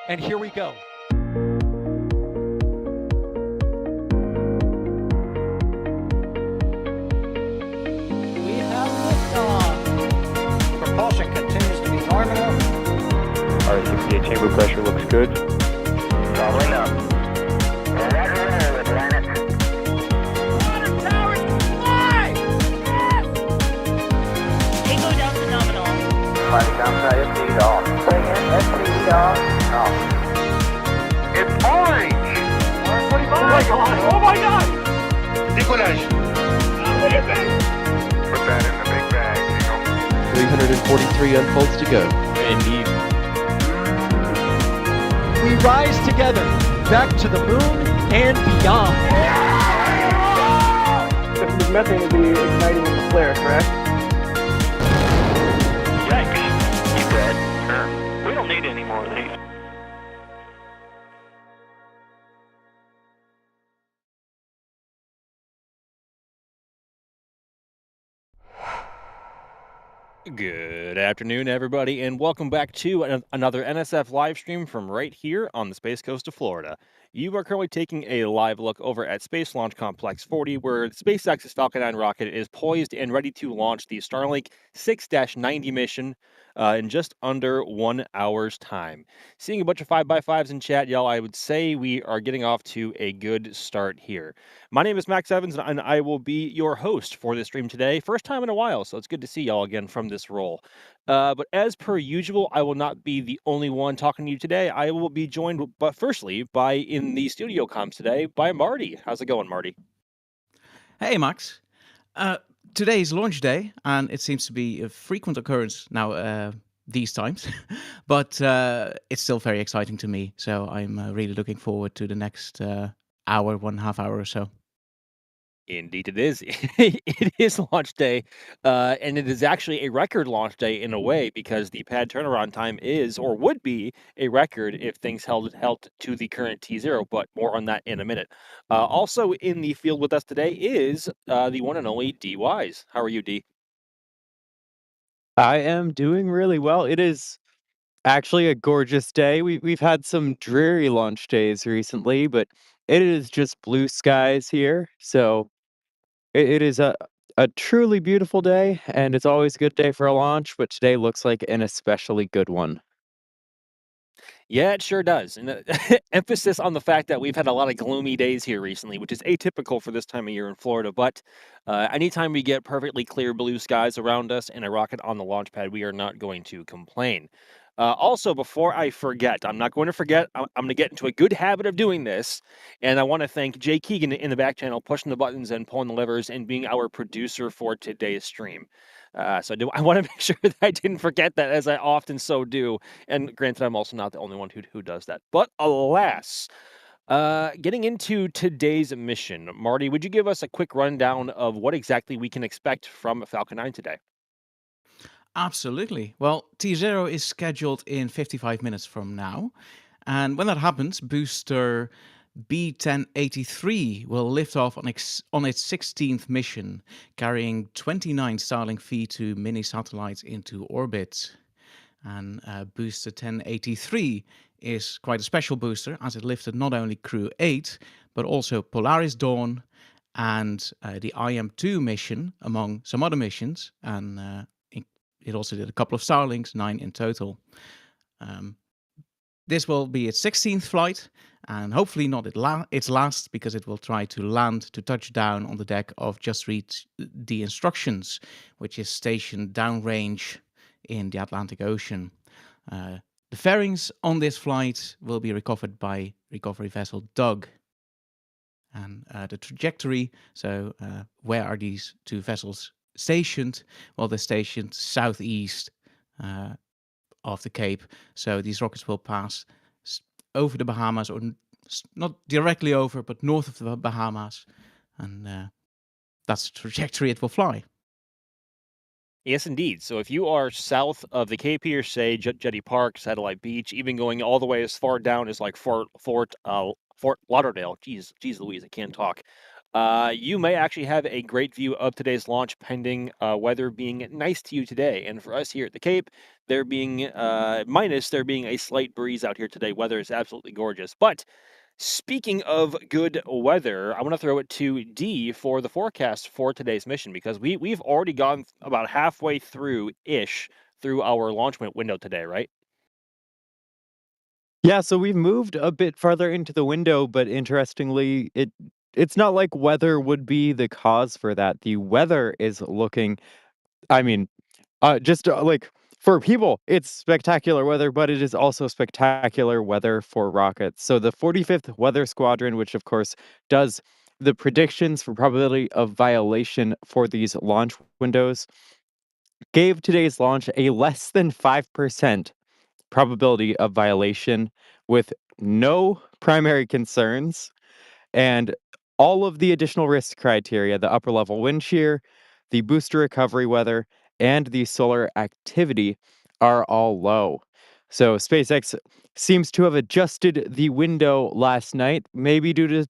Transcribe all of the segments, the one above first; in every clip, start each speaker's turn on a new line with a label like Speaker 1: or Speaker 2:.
Speaker 1: And here we go. We have liftoff.
Speaker 2: Propulsion continues to be nominal.
Speaker 3: R68 chamber pressure looks good.
Speaker 4: Doubling up. Roger and roll, Atlantis.
Speaker 1: Water towers fly! Yes!
Speaker 5: Tango down to nominal.
Speaker 4: Fighting downside SPD off. Bring in SPD off. Off. It's orange!
Speaker 1: Orange 25! Oh my god! Oh my god!
Speaker 4: Decollage.
Speaker 1: What is it?
Speaker 4: Put that in the big bag, Eagle.
Speaker 6: 343 unfolds to go.
Speaker 3: Indeed.
Speaker 1: We rise together, back to the moon and beyond.
Speaker 3: This methane will be igniting in the flare, correct?
Speaker 4: Yikes. You dead? We don't need any more of these.
Speaker 7: Good afternoon, everybody, and welcome back to another NSF live stream from right here on the Space Coast of Florida. You are currently taking a live look over at Space Launch Complex 40, where SpaceX's Falcon 9 rocket is poised and ready to launch the Starlink 6-90 mission in just under 1 hour's time. Seeing a bunch of 5x5s in chat, y'all, I would say we are getting off to a good start here. My name is Max Evans, and I will be your host for this stream today. First time in a while, so it's good to see y'all again from this role. But as per usual, I will not be the only one talking to you today. I will be joined, but firstly, in the studio comms today, by Marty. How's it going, Marty?
Speaker 8: Hey, Max. Today is launch day, and it seems to be a frequent occurrence now these times. But it's still very exciting to me, so I'm really looking forward to the next hour, 1.5 hours or so.
Speaker 7: Indeed, it is. It is launch day, and it is actually a record launch day in a way because the pad turnaround time is, or would be, a record if things held to the current T0. But more on that in a minute. Also in the field with us today is the one and only D Wise. How are you, D?
Speaker 6: I am doing really well. It is actually a gorgeous day. We've had some dreary launch days recently, but it is just blue skies here. So it is a truly beautiful day, and it's always a good day for a launch, but today looks like an especially good one.
Speaker 7: Yeah, it sure does. And emphasis on the fact that we've had a lot of gloomy days here recently, which is atypical for this time of year in Florida. But anytime we get perfectly clear blue skies around us and a rocket on the launch pad, we are not going to complain. Also, before I forget, I'm not going to forget. I'm going to get into a good habit of doing this. And I want to thank Jay Keegan in the back channel, pushing the buttons and pulling the levers and being our producer for today's stream. So I want to make sure that I didn't forget that, as I often so do. And granted, I'm also not the only one who does that. But alas, getting into today's mission, Marty, would you give us a quick rundown of what exactly we can expect from Falcon 9 today?
Speaker 8: Absolutely. Well, T0 is scheduled in 55 minutes from now. And when that happens, booster B1083 will lift off on its 16th mission, carrying 29 Starlink V2 mini satellites into orbit. And booster 1083 is quite a special booster, as it lifted not only Crew 8, but also Polaris Dawn and the IM-2 mission, among some other missions. And it also did a couple of Starlinks, 9 in total. This will be its 16th flight, and hopefully not its last, because it will try to touch down on the deck of Just Read the Instructions, which is stationed downrange in the Atlantic Ocean. The fairings on this flight will be recovered by recovery vessel Doug. And the trajectory, so where are these two vessels stationed? Well, they're stationed southeast of the Cape, so these rockets will pass over the Bahamas, or not directly over, but north of the Bahamas, and that's the trajectory it will fly.
Speaker 7: Yes, indeed. So if you are south of the Cape here, say Jetty Park, Satellite Beach, even going all the way as far down as like Fort Lauderdale, geez Louise, I can't talk. you may actually have a great view of today's launch pending weather being nice to you today. And for us here at the Cape, there being there being a slight breeze out here today. Weather is absolutely gorgeous. But speaking of good weather, I want to throw it to D for the forecast for today's mission because we've already gone about halfway through our launch window today, right?
Speaker 6: Yeah, so we've moved a bit farther into the window, but interestingly, it's not like weather would be the cause for that. The weather is looking, I mean, just like for people, it's spectacular weather, but it is also spectacular weather for rockets. So the 45th Weather Squadron, which of course does the predictions for probability of violation for these launch windows, gave today's launch a less than 5% probability of violation with no primary concerns and all of the additional risk criteria, the upper level wind shear, the booster recovery weather, and the solar activity are all low. So SpaceX seems to have adjusted the window last night, maybe due to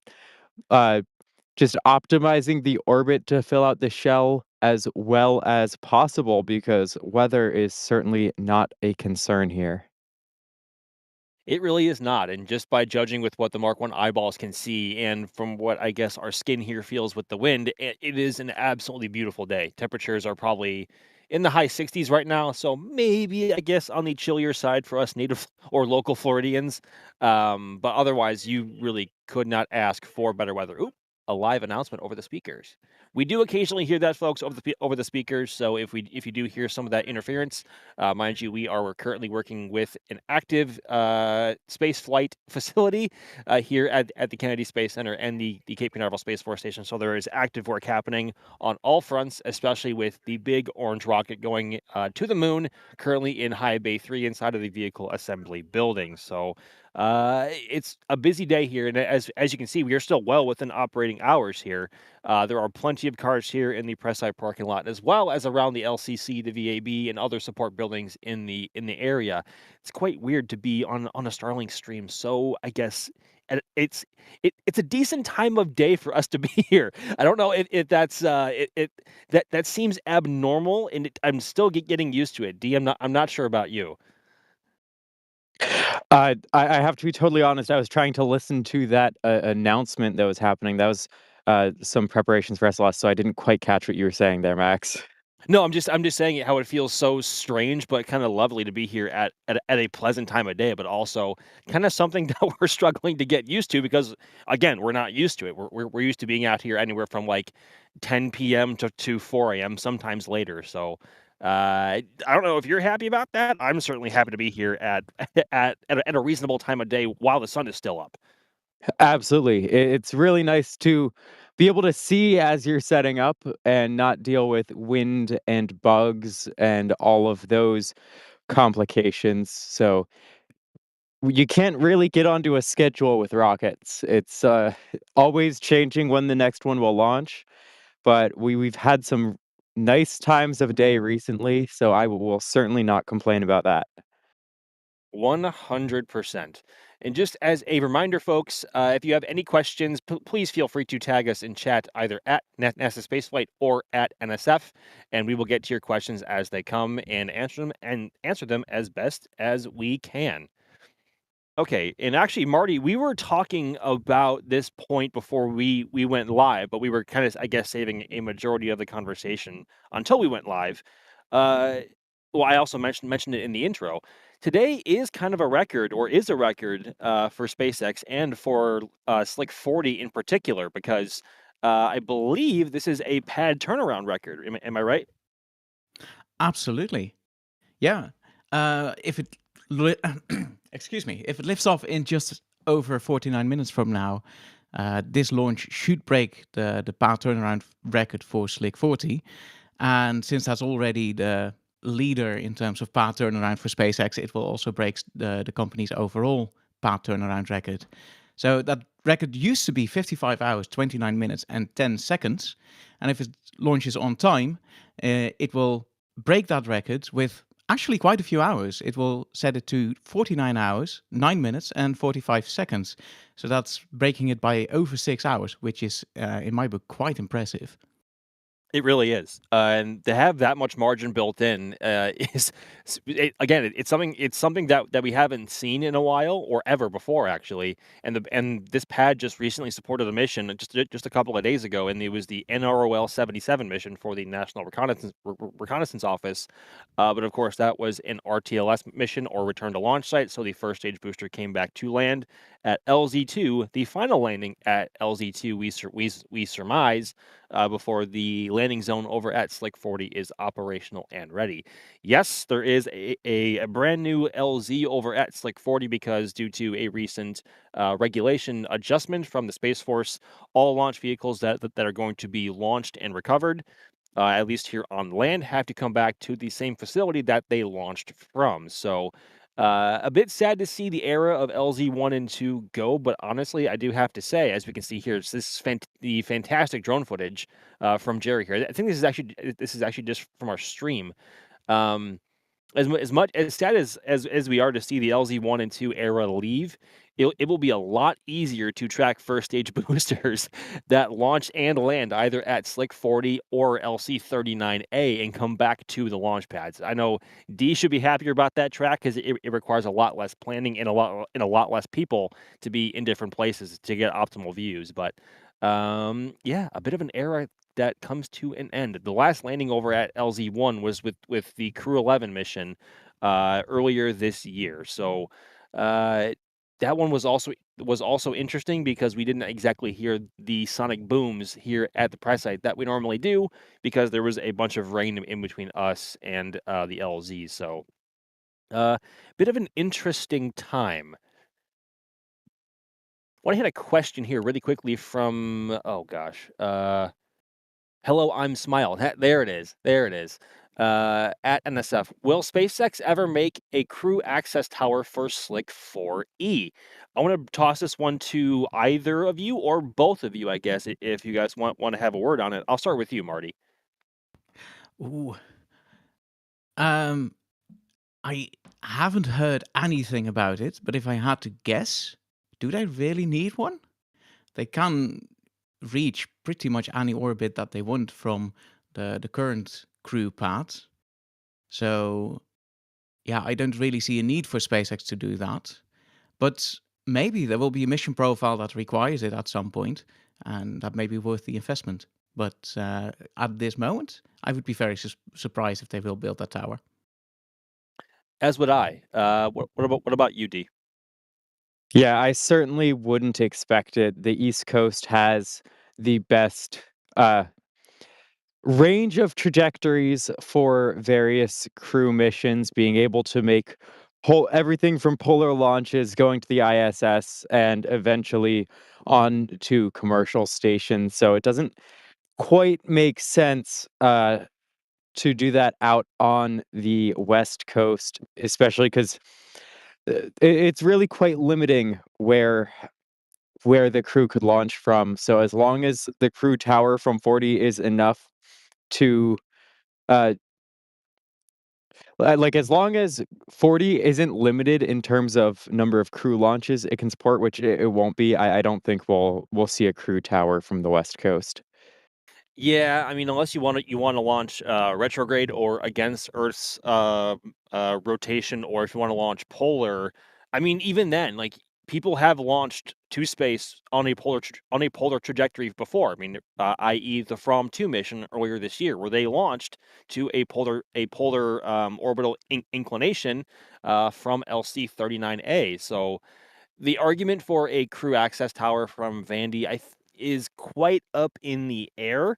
Speaker 6: uh, just optimizing the orbit to fill out the shell as well as possible because weather is certainly not a concern here.
Speaker 7: It really is not, and just by judging with what the Mark 1 eyeballs can see, and from what I guess our skin here feels with the wind, it is an absolutely beautiful day. Temperatures are probably in the high 60s right now, so maybe, I guess, on the chillier side for us native or local Floridians, but otherwise, you really could not ask for better weather. Oop, a live announcement over the speakers. We do occasionally hear that, folks, over the speakers, so if you do hear some of that interference, mind you, we're currently working with an active space flight facility here at the Kennedy Space Center and the Cape Canaveral Space Force Station. So there is active work happening on all fronts, especially with the big orange rocket going to the moon, currently in High Bay 3 inside of the vehicle assembly building. So it's a busy day here, and as you can see, we are still well within operating hours here. There are plenty of cars here in the press site parking lot, as well as around the LCC, the VAB, and other support buildings in the area. It's quite weird to be on a Starlink stream. So I guess it's a decent time of day for us to be here. I don't know if that's that seems abnormal, and I'm still getting used to it. D, I'm not sure about you.
Speaker 6: I have to be totally honest. I was trying to listen to that announcement that was happening. That was some preparations for SLS, so I didn't quite catch what you were saying there, Max.
Speaker 7: No, I'm just saying how it feels so strange, but kind of lovely to be here at a pleasant time of day, but also kind of something that we're struggling to get used to because again, we're not used to it. We're used to being out here anywhere from like 10 p.m. to 4 a.m. sometimes later. So I don't know if you're happy about that. I'm certainly happy to be here at at a reasonable time of day while the sun is still up.
Speaker 6: Absolutely. It's really nice to be able to see as you're setting up and not deal with wind and bugs and all of those complications. So you can't really get onto a schedule with rockets. It's always changing when the next one will launch, but we've had some nice times of day recently, so I will certainly not complain about that.
Speaker 7: 100%. And just as a reminder, folks, if you have any questions, please feel free to tag us in chat either at NASA Spaceflight or at NSF, and we will get to your questions as they come and answer them as best as we can. Okay, and actually, Marty, we were talking about this point before we went live, but we were kind of, I guess, saving a majority of the conversation until we went live. Uh, well, I also mentioned it in the intro. Today is kind of a record, or is a record, for SpaceX and for Slick 40 in particular, because I believe this is a pad turnaround record. Am I right?
Speaker 8: Absolutely. Yeah. If it excuse me, if it lifts off in just over 49 minutes from now, this launch should break the power turnaround record for Slick 40. And since that's already the leader in terms of power turnaround for SpaceX, it will also break the company's overall power turnaround record. So that record used to be 55 hours, 29 minutes, and 10 seconds. And if it launches on time, it will break that record with actually quite a few hours. It will set it to 49 hours, 9 minutes, and 45 seconds. So that's breaking it by over 6 hours, which is, in my book, quite impressive.
Speaker 7: It really is, and to have that much margin built in is again, it's something that we haven't seen in a while or ever before actually. And this pad just recently supported a mission just a couple of days ago, and it was the NROL 77 mission for the National Reconnaissance Office. But of course, that was an RTLS mission or return to launch site. So the first stage booster came back to land at LZ2. The final landing at LZ2, we surmise, before the landing zone over at Slick 40 is operational and ready. Yes, there is a brand new LZ over at Slick 40 because due to a recent regulation adjustment from the Space Force, all launch vehicles that are going to be launched and recovered, at least here on land, have to come back to the same facility that they launched from. So a bit sad to see the era of LZ1 and 2 go, but honestly, I do have to say, as we can see here, this is the fantastic drone footage from Jerry here. I think this is actually just from our stream. Um, as much as sad as we are to see the LZ1 and 2 era leave, it will be a lot easier to track first stage boosters that launch and land either at Slick 40 or LC39A and come back to the launch pads. I know D should be happier about that track because it requires a lot less planning and a lot less people to be in different places to get optimal views. But yeah, a bit of an era that comes to an end. The last landing over at LZ1 was with the Crew 11 mission earlier this year. So that one was also interesting because we didn't exactly hear the sonic booms here at the press site that we normally do because there was a bunch of rain in between us and the LZ. So bit of an interesting time. I had a question here really quickly from oh gosh. Hello, I'm Smile. There it is. There it is. At NSF, will SpaceX ever make a crew access tower for Slick 4E? I want to toss this one to either of you or both of you, I guess, if you guys want to have a word on it. I'll start with you, Marty.
Speaker 8: Ooh. I haven't heard anything about it, but if I had to guess, do they really need one? They can reach pretty much any orbit that they want from the current crew path. So yeah, I don't really see a need for SpaceX to do that. But maybe there will be a mission profile that requires it at some point, and that may be worth the investment. But at this moment, I would be very surprised if they will build that tower.
Speaker 7: As would I. What about you, D?
Speaker 6: Yeah, I certainly wouldn't expect it. The East Coast has the best range of trajectories for various crew missions, being able to make everything from polar launches going to the ISS and eventually on to commercial stations. So it doesn't quite make sense to do that out on the West Coast, especially because it's really quite limiting where the crew could launch from. So as long as the crew tower from 40 is enough to uh like as long as 40 isn't limited in terms of number of crew launches it can support, which it won't be, I don't think we'll see a crew tower from the West Coast.
Speaker 7: Yeah, I mean, unless you want to launch retrograde or against Earth's rotation, or if you want to launch polar, I mean, even then, like people have launched to space on a polar trajectory before. I mean, i.e., the From 2 mission earlier this year, where they launched to a polar orbital inclination from LC39A. So the argument for a crew access tower from Vandy, is quite up in the air.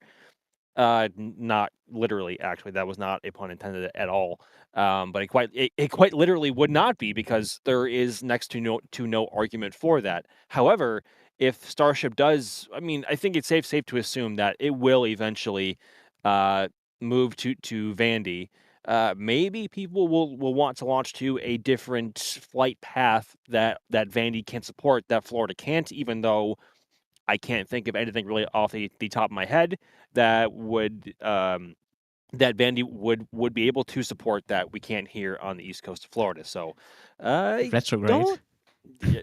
Speaker 7: Not literally, actually, that was not a pun intended at all. But it quite literally would not be because there is next to no argument for that. However, if Starship does, I mean, I think it's safe to assume that it will eventually move to Vandy. Maybe people will want to launch to a different flight path that Vandy can support that Florida can't, even though I can't think of anything really off the top of my head that would that Vandy would be able to support that we can't here on the east coast of Florida. So, I
Speaker 8: Retrograde.
Speaker 7: don't.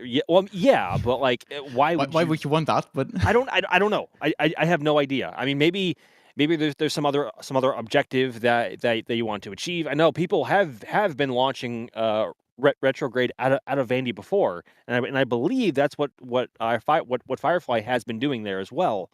Speaker 7: Yeah, well, yeah, but like, why would
Speaker 8: Why
Speaker 7: you?
Speaker 8: would you want that? But
Speaker 7: I don't know. I have no idea. I mean, maybe there's some other objective that you want to achieve. I know people have been launching retrograde out of Vandy before, and I believe that's what Firefly has been doing there as well.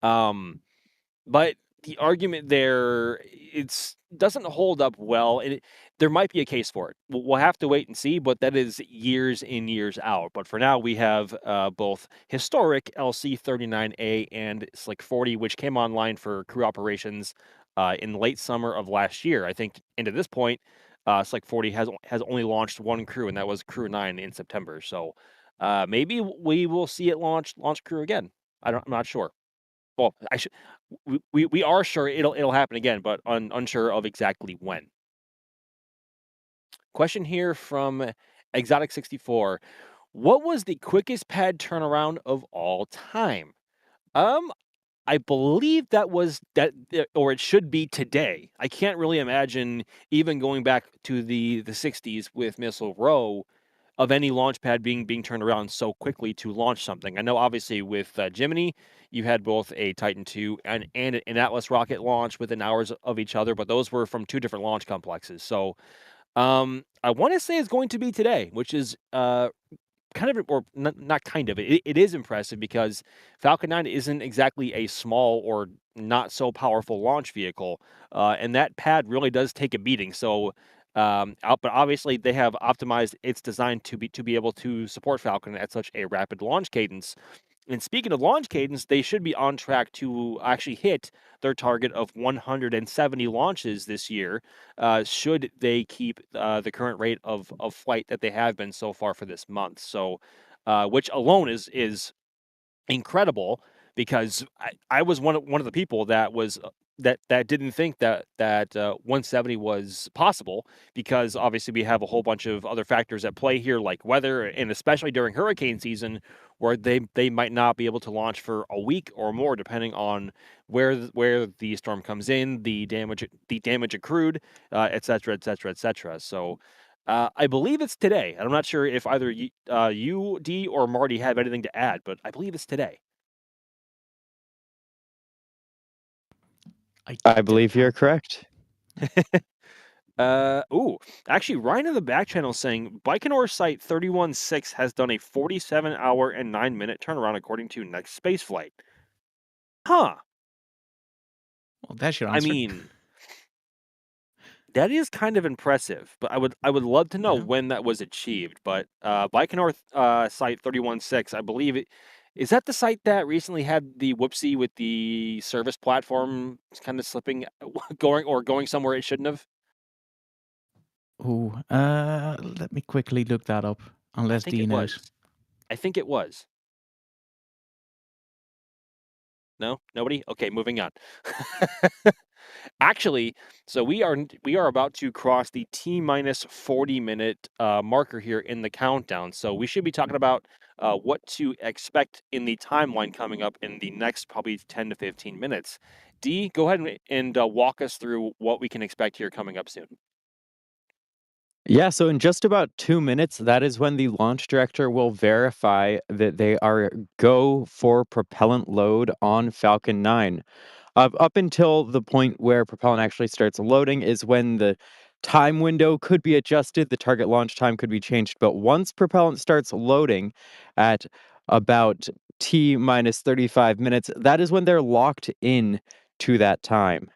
Speaker 7: But the argument there, it's doesn't hold up well, and there might be a case for it. We'll have to wait and see, but that is years in, years out. But for now, we have both historic LC-39A and Slick 40, which came online for crew operations in late summer of last year. I think, and to this point, Slick 40 has only launched one crew, and that was Crew 9 in September. So maybe we will see it launch Crew again. I'm not sure. Well, I should. We are sure it'll happen again, but unsure of exactly when. Question here from Exotic 64: what was the quickest pad turnaround of all time? I believe that was that, or it should be today. I can't really imagine even going back to the 60s with Missile Row of any launch pad being turned around so quickly to launch something. I know obviously with Gemini, you had both a Titan II and an Atlas rocket launch within hours of each other, but those were from two different launch complexes. So I want to say it's going to be today, which is kind of, or not kind of, it is impressive because Falcon 9 isn't exactly a small or not so powerful launch vehicle, and that pad really does take a beating. So, but obviously they have optimized its design to be able to support Falcon at such a rapid launch cadence. And speaking of launch cadence, they should be on track to actually hit their target of 170 launches this year, should they keep the current rate of flight that they have been so far for this month. So, which alone is incredible, because I was one of the people that was that didn't think that 170 was possible, because obviously we have a whole bunch of other factors at play here, like weather, and especially during hurricane season, where they might not be able to launch for a week or more, depending on where the storm comes in, the damage accrued, et cetera, et cetera, et cetera. So. I believe it's today. I'm not sure if either you, D, or Marty have anything to add, but I believe it's today.
Speaker 6: I believe you're correct.
Speaker 7: Actually, Ryan in the back channel is saying Baikonur Site 31-6 has done a 47-hour and 9-minute turnaround according to next spaceflight. Huh.
Speaker 8: well, there's your
Speaker 7: I
Speaker 8: answer.
Speaker 7: mean, that is kind of impressive, but I would love to know
Speaker 8: Yeah.
Speaker 7: when that was achieved. But Baikonur Site 31-6, I believe it. Is that the site that recently had the whoopsie with the service platform kind of slipping, going somewhere it shouldn't have?
Speaker 8: Ooh, let me quickly look that up.
Speaker 7: I
Speaker 8: Unless
Speaker 7: think
Speaker 8: D
Speaker 7: it
Speaker 8: knows.
Speaker 7: was. I think it was. No? Nobody? Okay, moving on. Actually, so we are about to cross the T-minus 40-minute marker here in the countdown. So we should be talking about what to expect in the timeline coming up in the next probably 10 to 15 minutes. D, go ahead and walk us through what we can expect here coming up soon.
Speaker 6: Yeah, so in just about 2 minutes, that is when the launch director will verify that they are go for propellant load on Falcon 9. Up until the point where propellant actually starts loading is when the time window could be adjusted, the target launch time could be changed. But once propellant starts loading at about T minus 35 minutes, that is when they're locked in to that time.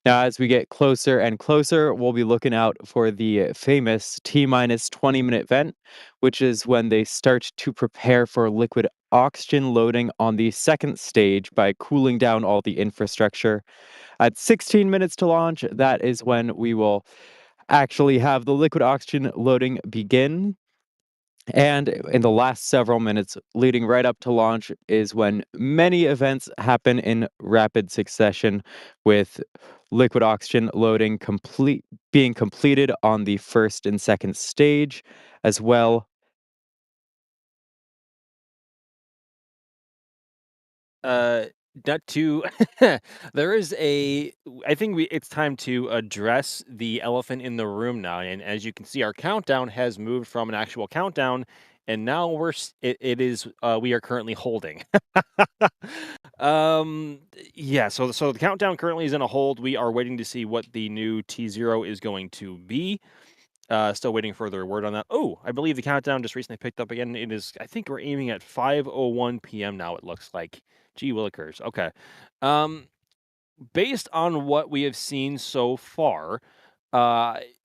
Speaker 6: Now, as we get closer and closer, we'll be looking out for the famous T minus 20-minute vent, which is when they start to prepare for liquid oxygen loading on the second stage by cooling down all the infrastructure. At 16 minutes to launch, that is when we will actually have the liquid oxygen loading begin. And in the last several minutes leading right up to launch is when many events happen in rapid succession, with liquid oxygen loading being completed on the first and second stage as well.
Speaker 7: not to there is a I think it's time to address the elephant in the room now, and as you can see, our countdown has moved from an actual countdown, and now it is we are currently holding. Yeah, so the countdown currently is in a hold. We are waiting to see what the new T0 is going to be. Still waiting for their word on that. Oh, I believe the countdown just recently picked up again. It is, I think we're aiming at 5:01 p.m. now, it looks like. Gee willikers. Okay. Um, Based on what we have seen so far,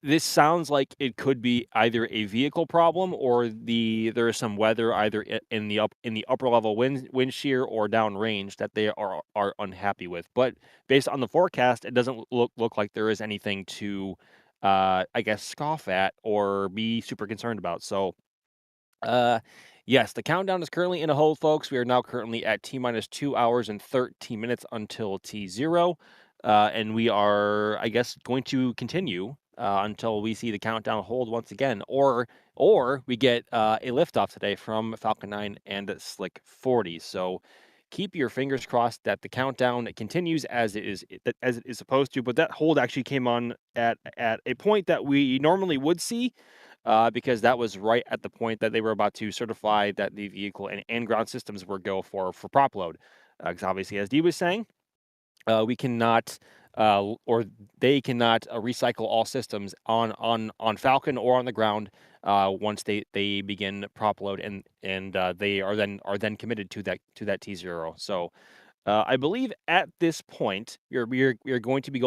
Speaker 7: this sounds like it could be either a vehicle problem or there is some weather either in the upper level wind shear or downrange that they are unhappy with. But based on the forecast, it doesn't look like there is anything to I guess scoff at or be super concerned about. So uh, yes, the countdown is currently in a hold, folks. We are now currently at T minus 2 hours and 13 minutes until T0. And we are, I guess, going to continue until we see the countdown hold once again, or we get a liftoff today from Falcon 9 and Slick 40. So keep your fingers crossed that the countdown continues as it is supposed to. But that hold actually came on at a point that we normally would see, because that was right at the point that they were about to certify that the vehicle and ground systems were go for prop load. Because obviously, as Dee was saying, we cannot or they cannot recycle all systems on Falcon or on the ground once they begin prop load, and they are then committed to that T0. So I believe at this point we're going to be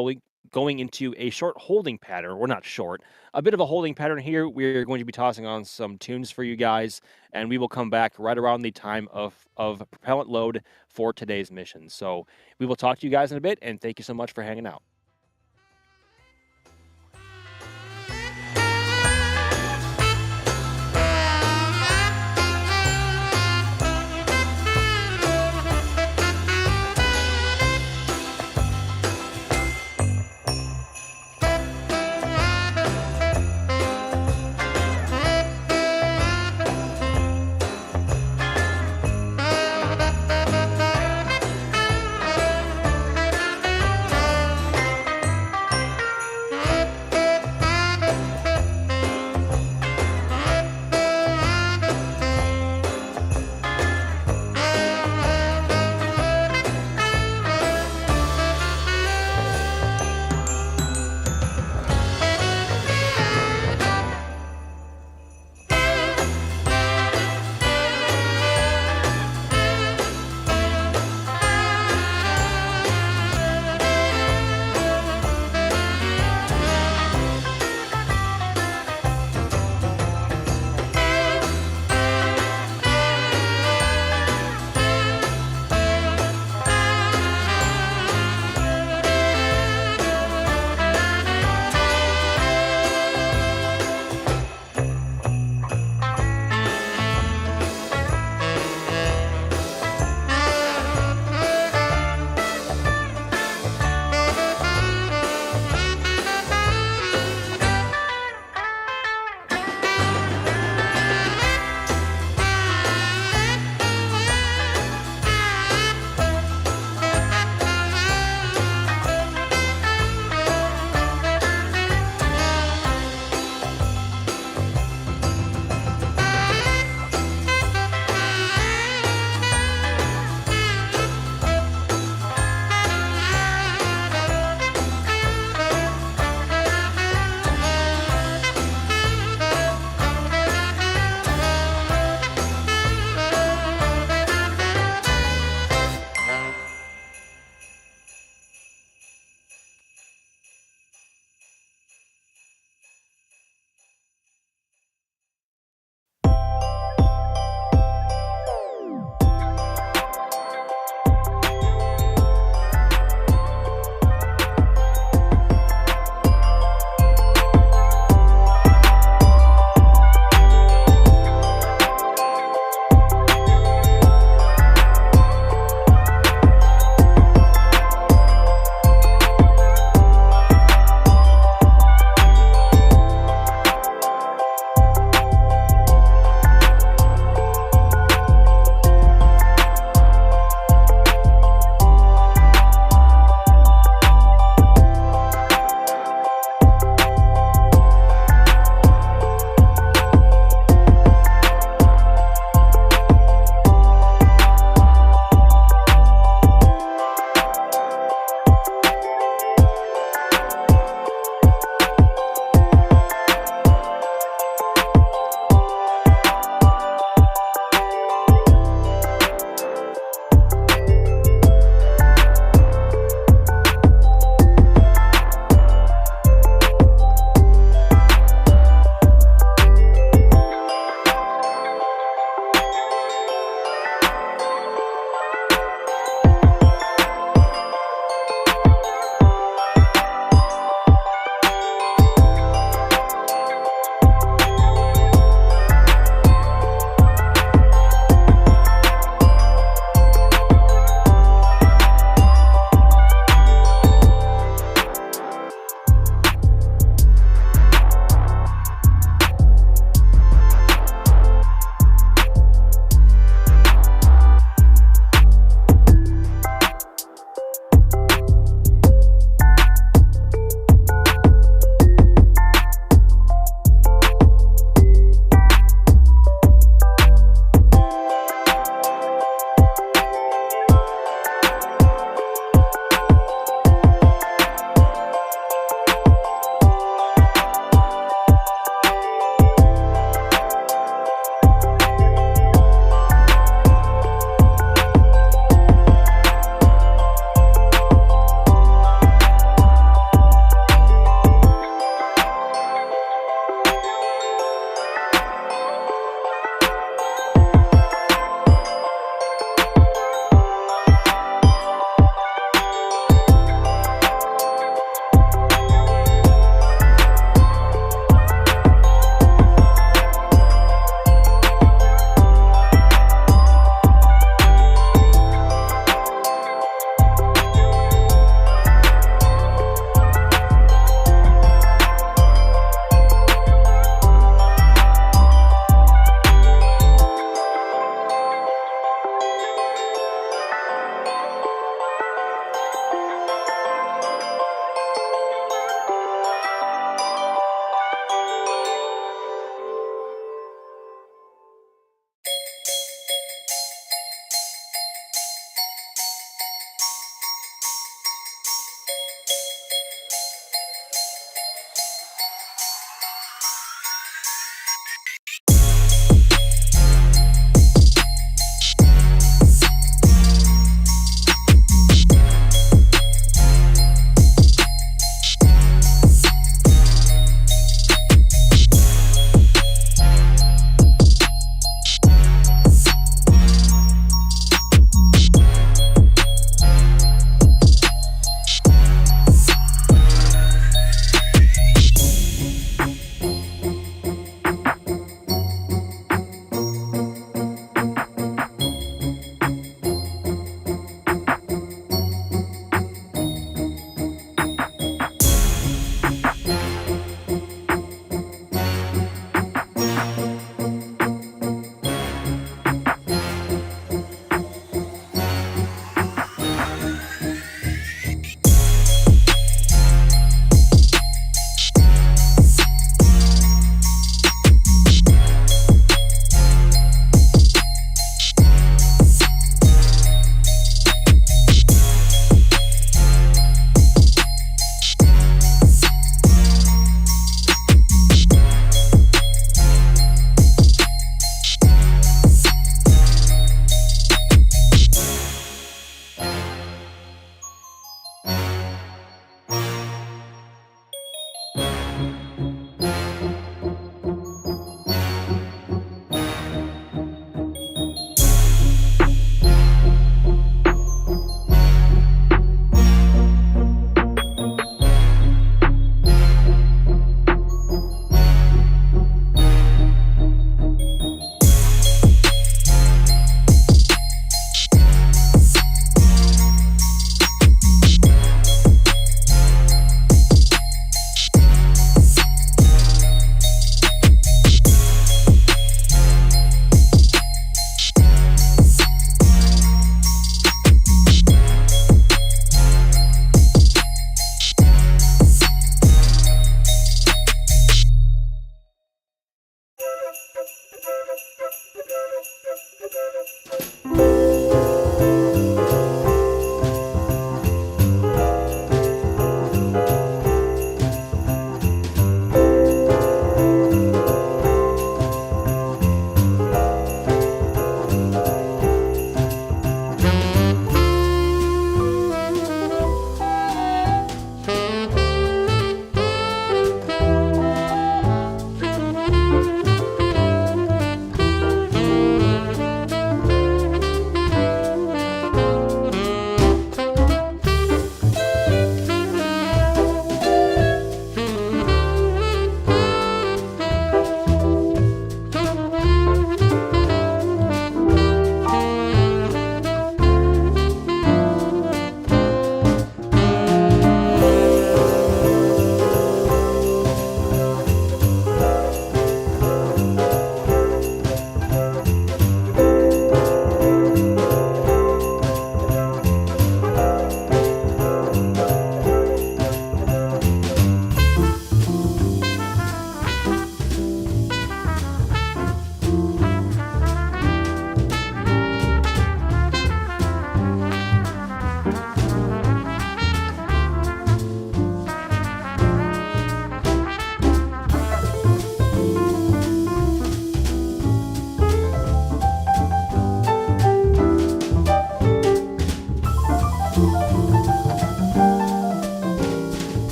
Speaker 7: going into a short holding pattern, or not short, a bit of a holding pattern here. We're going to be tossing on some tunes for you guys, and we will come back right around the time of propellant load for today's mission. So we will talk to you guys in a bit, and thank you so much for hanging out.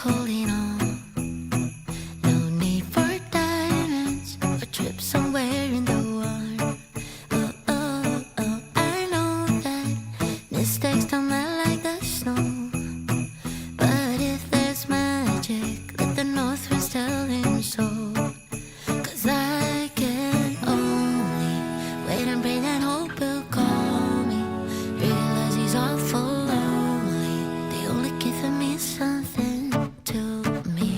Speaker 9: holding on. No need for diamonds or trips somewhere in the warm. Oh, oh, oh, I know that mistakes don't melt like the snow. But if there's magic, let the north winds tell him so. 'Cause I can only wait and pray that hope will call me. Realize he's awful lonely. The only gift for me is something to me.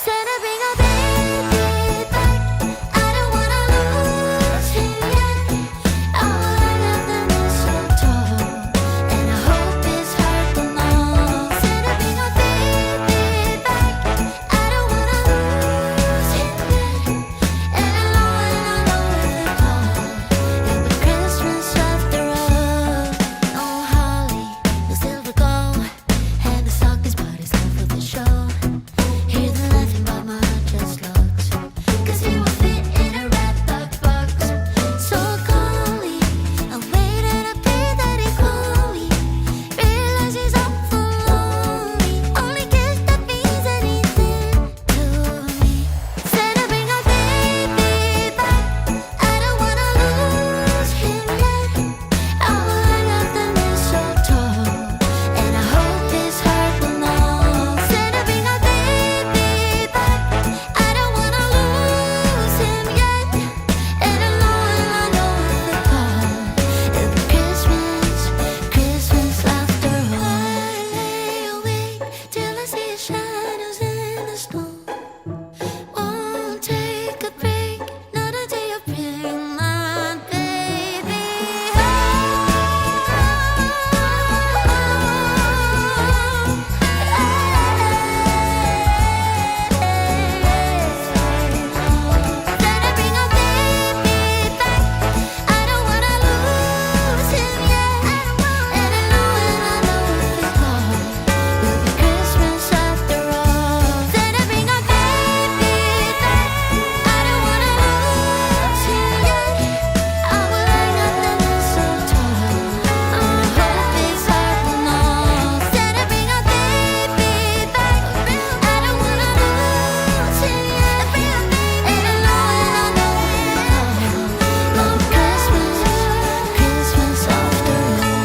Speaker 9: Santa, bring a baby back. I don't wanna lose him yet. I will hang up the mistletoe, and I hope his heart will know. Santa, bring a baby back. I don't wanna lose him yet. And I know if it all, it'll be Christmas after all. No holly, no silver gold, and the stockings, but it's time for the show. Hear them laughing, but my heart just looks, 'cause he will fit in a wrapped box. So calmly, I wait and I pray that he call me. Realize he's awful lonely. Only gift that means anything to me. Santa, bring a baby back. I don't wanna lose him yet. I will hang up the mistletoe, and I hope his heart will know. Santa, bring a baby back. I don't wanna lose him yet. And I know if it all, it'll be Christmas, Christmas after all. I lay awake till I see his shadows in the snow. Won't take a break, not until you bring my baby home. Santa, bring a baby back. I don't wanna lose him yet. And I know if it all, it'll be Christmas after all. Santa, bring a baby back. I don't wanna lose him yet. I will hang up the mistletoe, and I hope his heart will know. Santa, bring a baby back. I don't wanna lose him yet. And I know if it all, oh, Christmas, Christmas after all.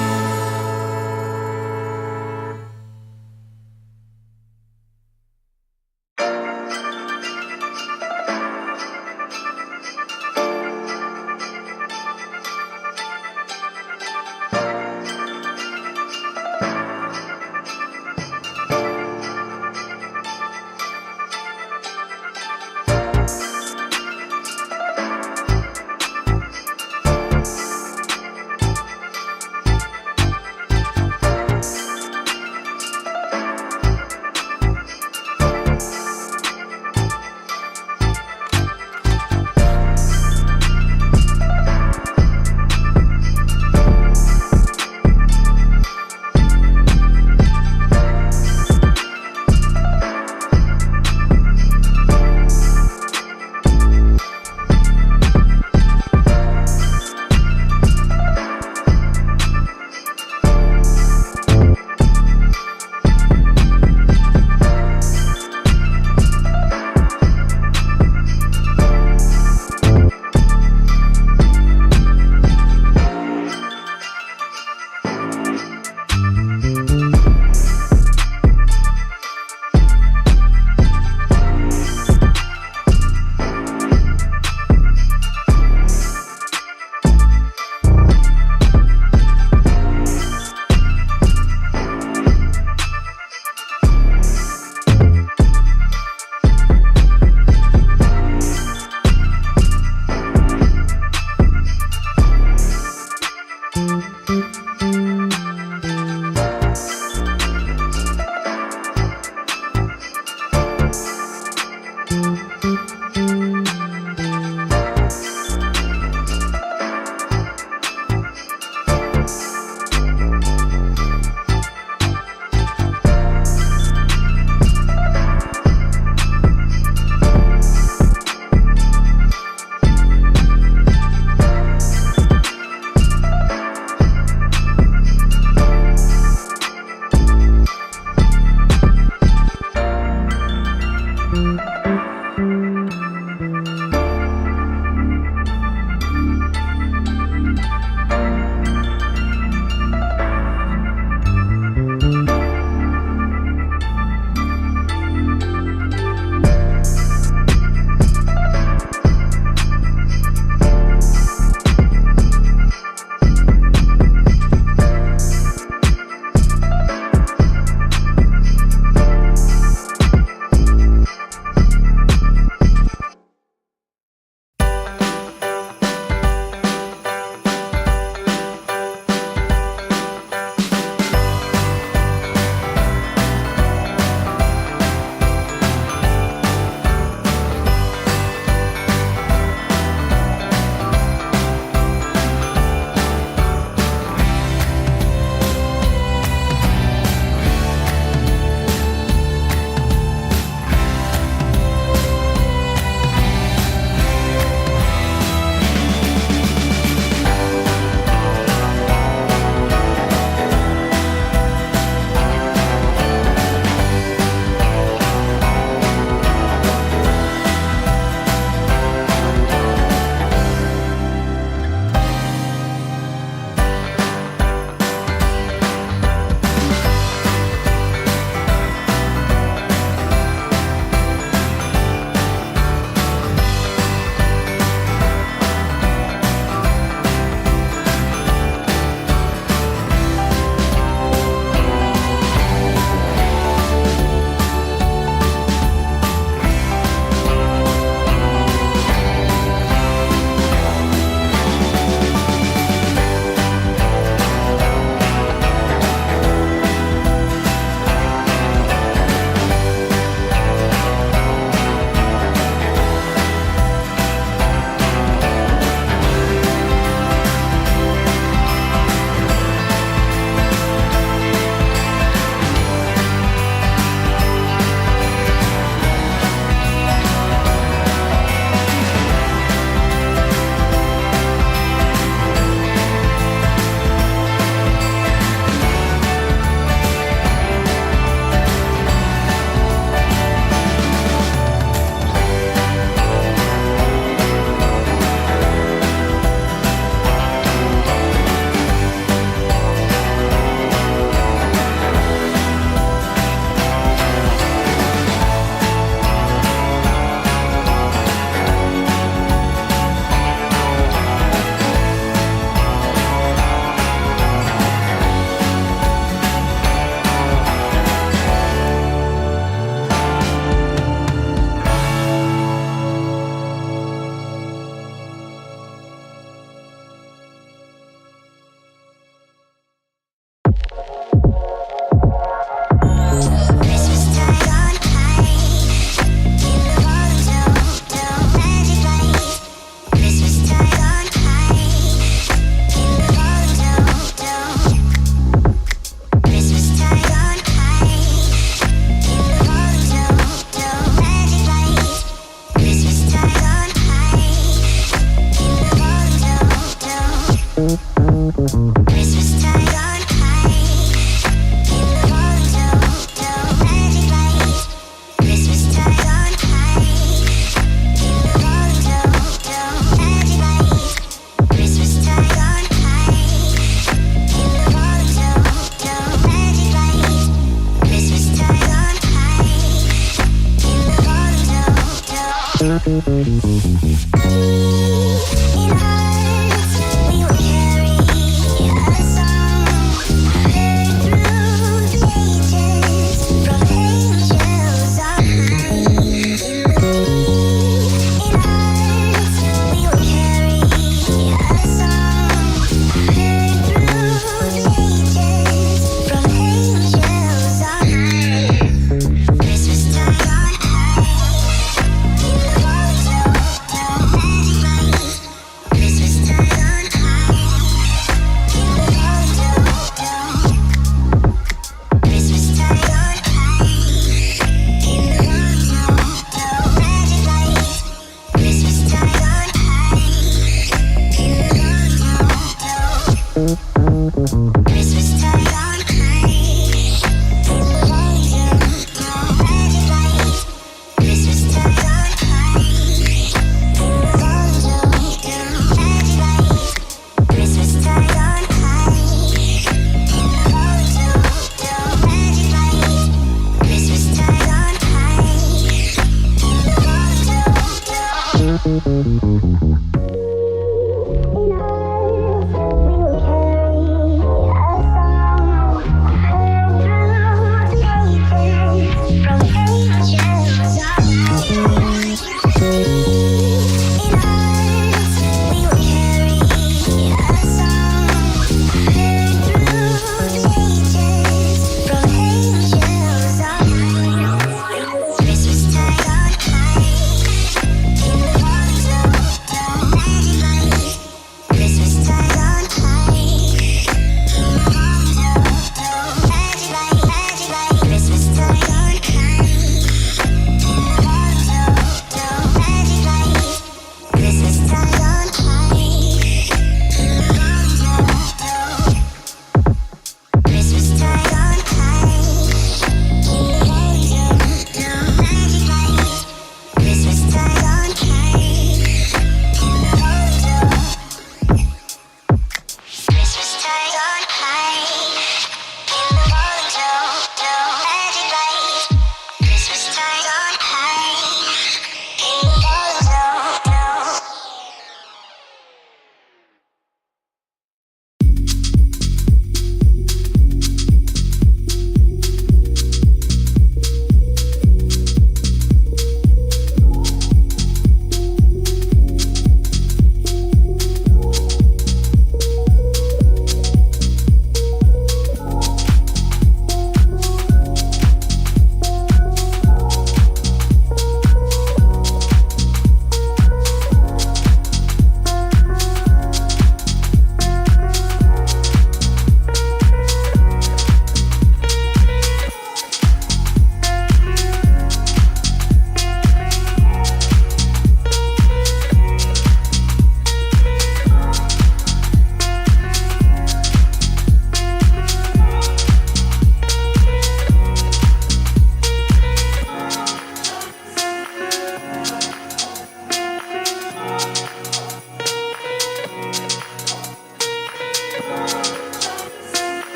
Speaker 9: Christmas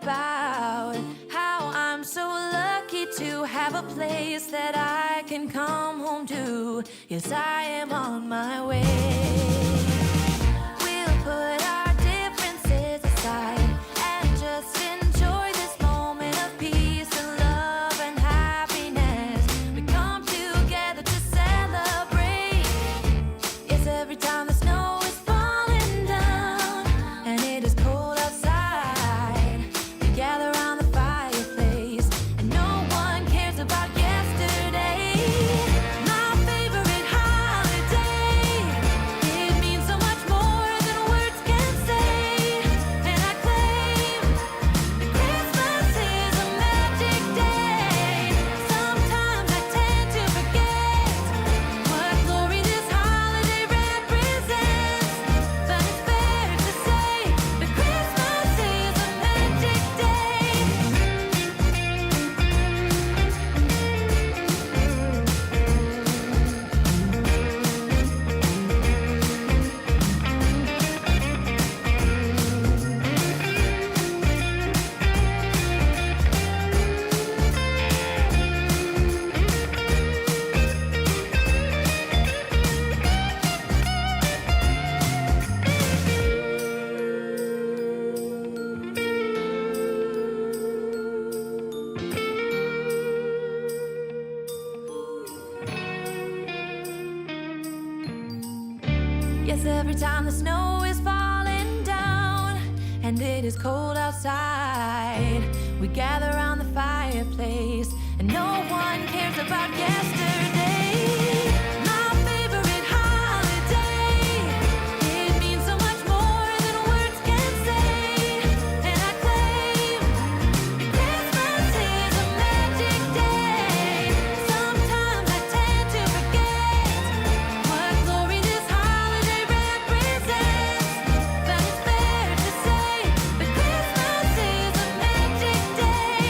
Speaker 9: about how I'm so lucky to have a place that I can come home to. Yes, I am on my way. We'll put our differences aside and just enjoy this moment of peace and love and happiness. We come together to celebrate. Yes, every time the snow is falling down and it is cold outside, we gather around the fireplace and no one cares about yesterday. My favorite holiday, it means so much more than words can say. And I claim that Christmas is a magic day. Sometimes I tend to forget what glory this holiday represents, but it's fair to say that Christmas is a magic day. Yes, every time the snow is falling down and it is cold outside, we gather around the fireplace and no one cares about yesterday. My favorite holiday, it means so much more than words can say. And I claim that Christmas is a magic day. Sometimes I tend to forget what glory this holiday represents, but it's fair to say that Christmas is a magic day.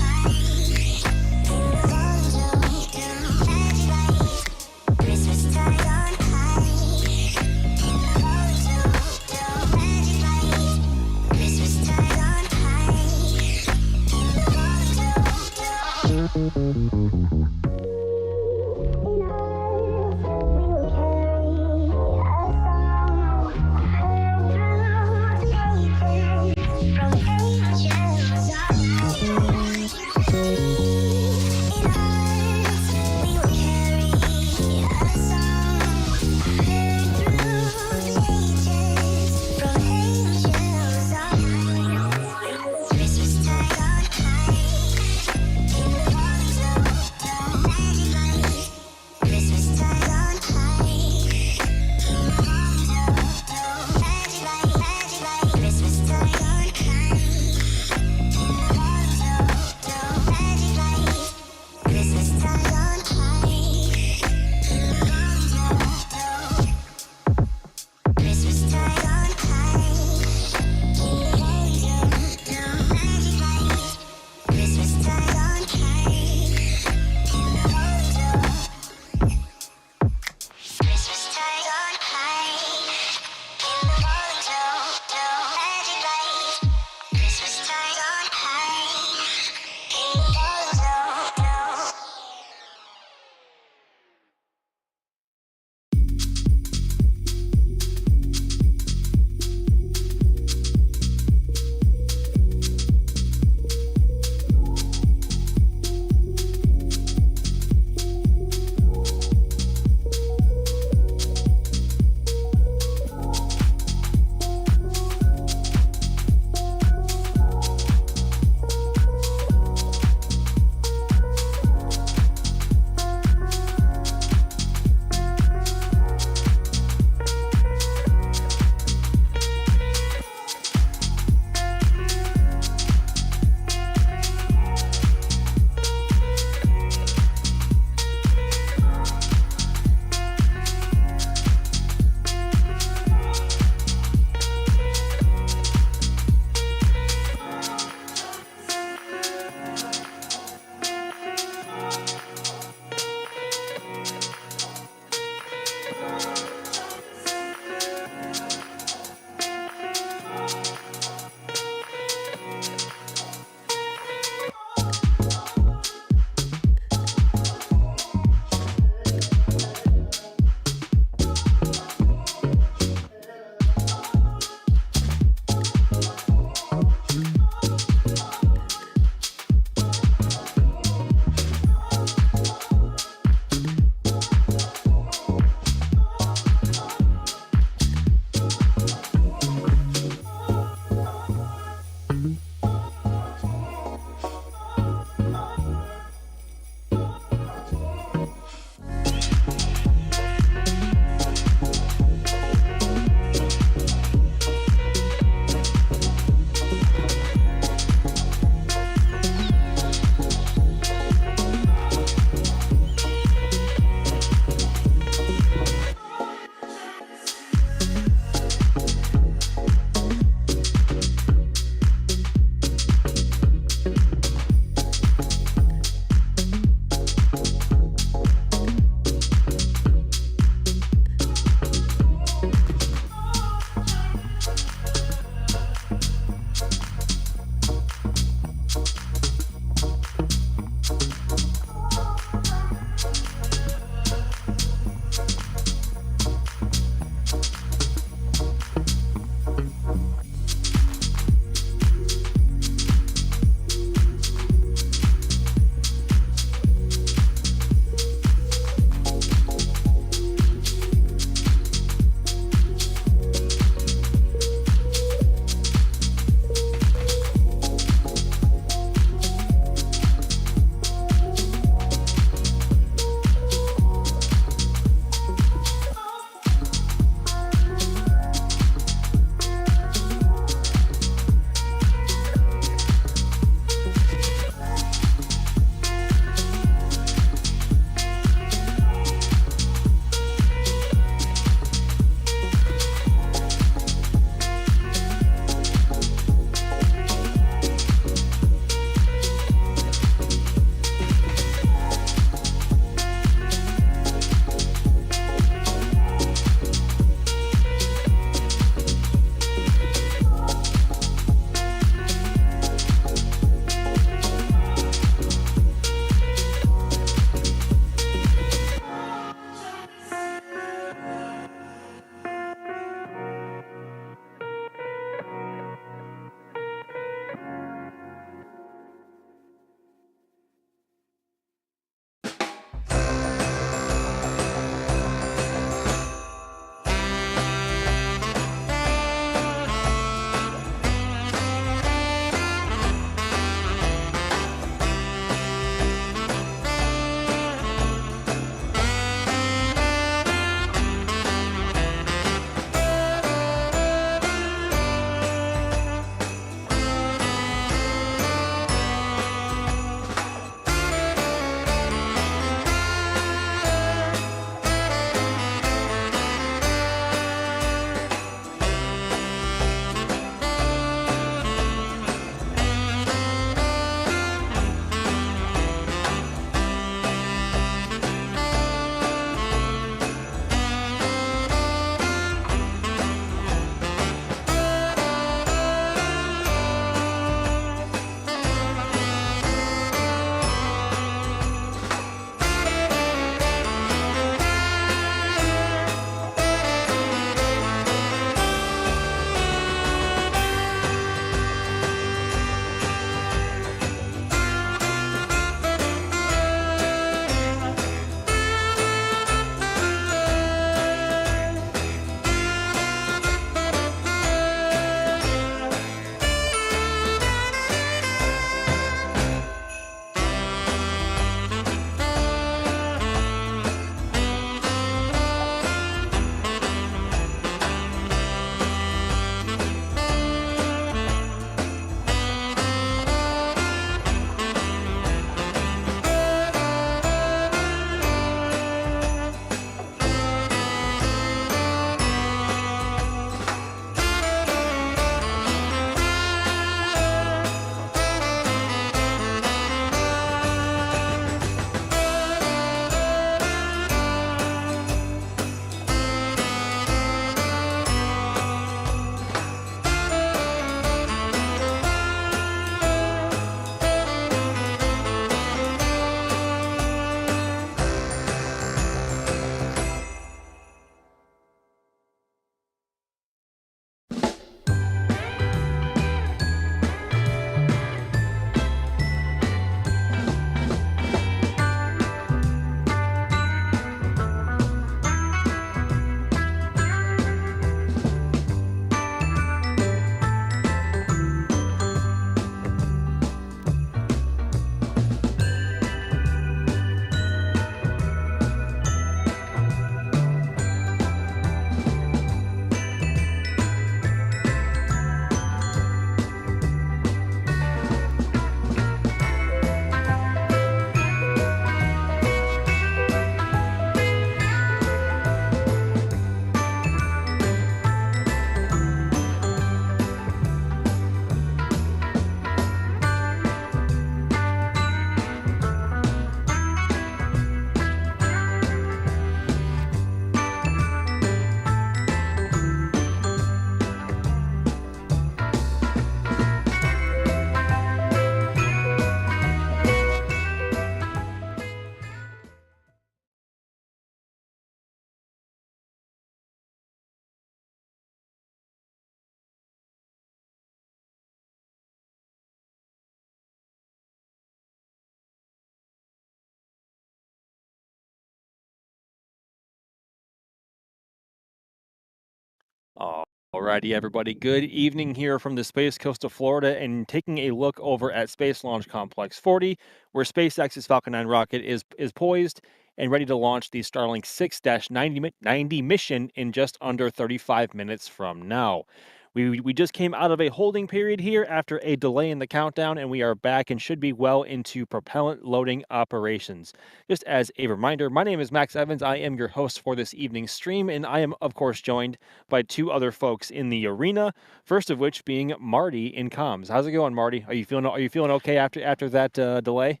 Speaker 7: Alrighty, everybody. Good evening here from the Space Coast of Florida, and taking a look over at Space Launch Complex 40, where SpaceX's Falcon 9 rocket is poised and ready to launch the Starlink 6-90 mission in just under 35 minutes from now. We just came out of a holding period here after a delay in the countdown, and we are back and should be well into propellant loading operations. Just as a reminder, my name is Max Evans. I am your host for this evening's stream, and I am, of course, joined by two other folks in the arena. First of which being Marty in comms. How's it going, Marty? Are you feeling okay after that delay?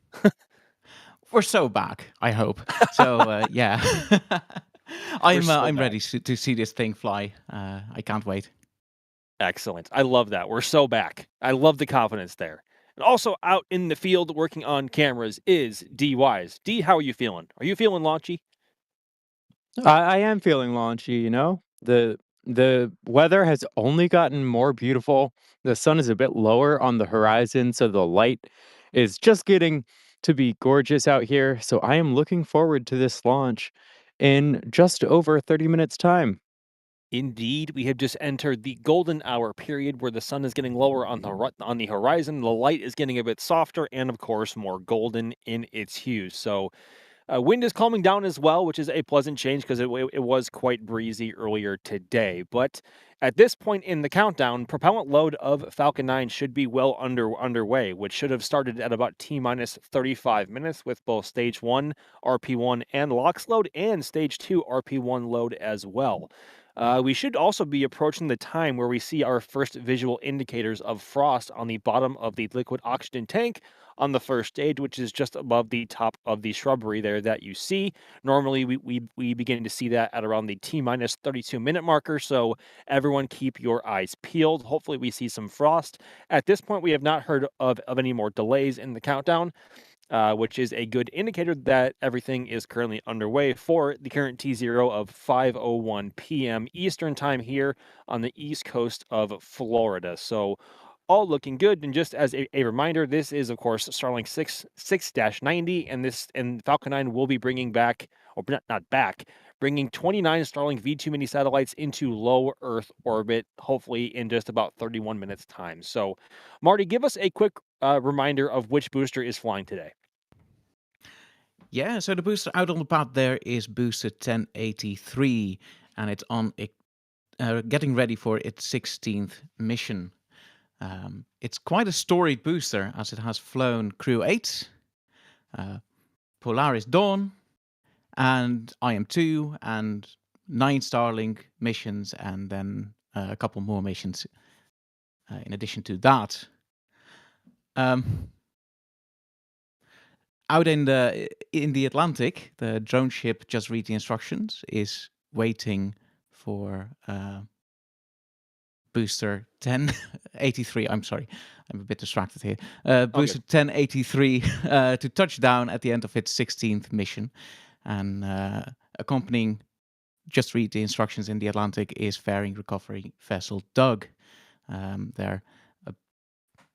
Speaker 8: We're so back, I hope. So yeah, I'm ready to see this thing fly. I can't wait.
Speaker 7: Excellent. I love that. We're so back. I love the confidence there. And also out in the field working on cameras is D Wise. D, how are you feeling? Are you feeling launchy?
Speaker 6: I am feeling launchy, you know? The weather has only gotten more beautiful. The sun is a bit lower on the horizon, so the light is just getting to be gorgeous out here. So I am looking forward to this launch in just over 30 minutes time.
Speaker 7: Indeed, we have just entered the golden hour period where the sun is getting lower on the horizon, the light is getting a bit softer, and of course more golden in its hues. So wind is calming down as well, which is a pleasant change because it was quite breezy earlier today. But at this point in the countdown, propellant load of Falcon 9 should be well underway, which should have started at about T minus 35 minutes with both stage 1 RP1 and LOX load and stage 2 RP1 load as well. We should also be approaching the time where we see our first visual indicators of frost on the bottom of the liquid oxygen tank on the first stage, which is just above the top of the shrubbery there that you see. Normally, we begin to see that at around the T minus 32 minute marker, so everyone keep your eyes peeled. Hopefully, we see some frost. At this point, we have not heard of any more delays in the countdown. Which is a good indicator that everything is currently underway for the current T0 of 5:01 p.m. Eastern time here on the east coast of Florida. So all looking good. And just as a reminder, this is of course Starlink 6-90, and Falcon 9 will be bringing back, or not back, bringing 29 Starlink V2 mini satellites into low Earth orbit, hopefully in just about 31 minutes time. So, Marty, give us a quick reminder of which booster is flying today.
Speaker 8: Yeah, so the booster out on the pad there is booster 1083, and it's on getting ready for its 16th mission. It's quite a storied booster as it has flown Crew 8, Polaris Dawn, and IM-2, and 9 Starlink missions, and then a couple more missions in addition to that. Out in the Atlantic, the drone ship just read the instructions, is waiting for booster 1083. I'm sorry, I'm a bit distracted here. Booster 1083 to touch down at the end of its 16th mission, and accompanying just read the instructions in the Atlantic is fairing recovery vessel Doug. They're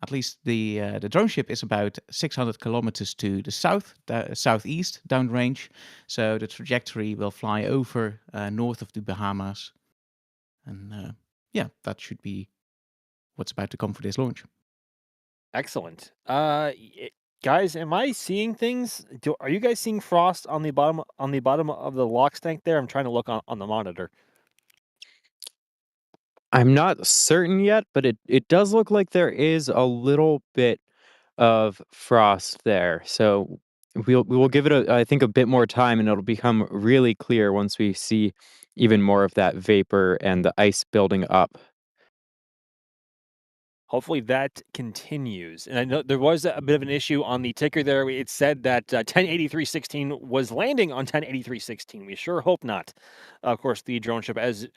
Speaker 8: at least the drone ship is about 600 kilometers to the southeast downrange, so the trajectory will fly over north of the Bahamas, and yeah, that should be what's about to come for this launch.
Speaker 7: Excellent. Guys, am I seeing things? Are you guys seeing frost on the bottom of the LOX tank there? I'm trying to look on the monitor.
Speaker 6: I'm not certain yet, but it does look like there is a little bit of frost there. So we will give it I think a bit more time, and it'll become really clear once we see even more of that vapor and the ice building up.
Speaker 7: Hopefully that continues. And I know there was a bit of an issue on the ticker there. It said that 1083.16 was landing on 1083.16. We sure hope not. Of course, the drone ship, as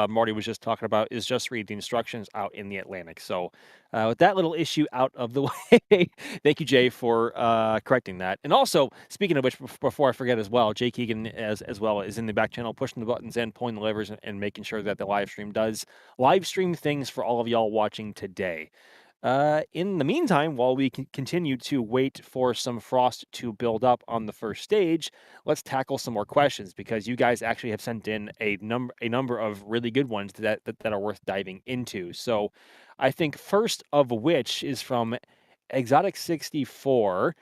Speaker 7: Marty was just talking about, is just reading the instructions out in the Atlantic. So with that little issue out of the way, thank you, Jay, for correcting that. And also, speaking of which, before I forget as well, Jay Keegan as well is in the back channel pushing the buttons and pulling the levers and making sure that the live stream does live stream things for all of y'all watching today. In the meantime, while we can continue to wait for some frost to build up on the first stage, let's tackle some more questions because you guys actually have sent in a number of really good ones that are worth diving into. So, I think first of which is from Exotic 64.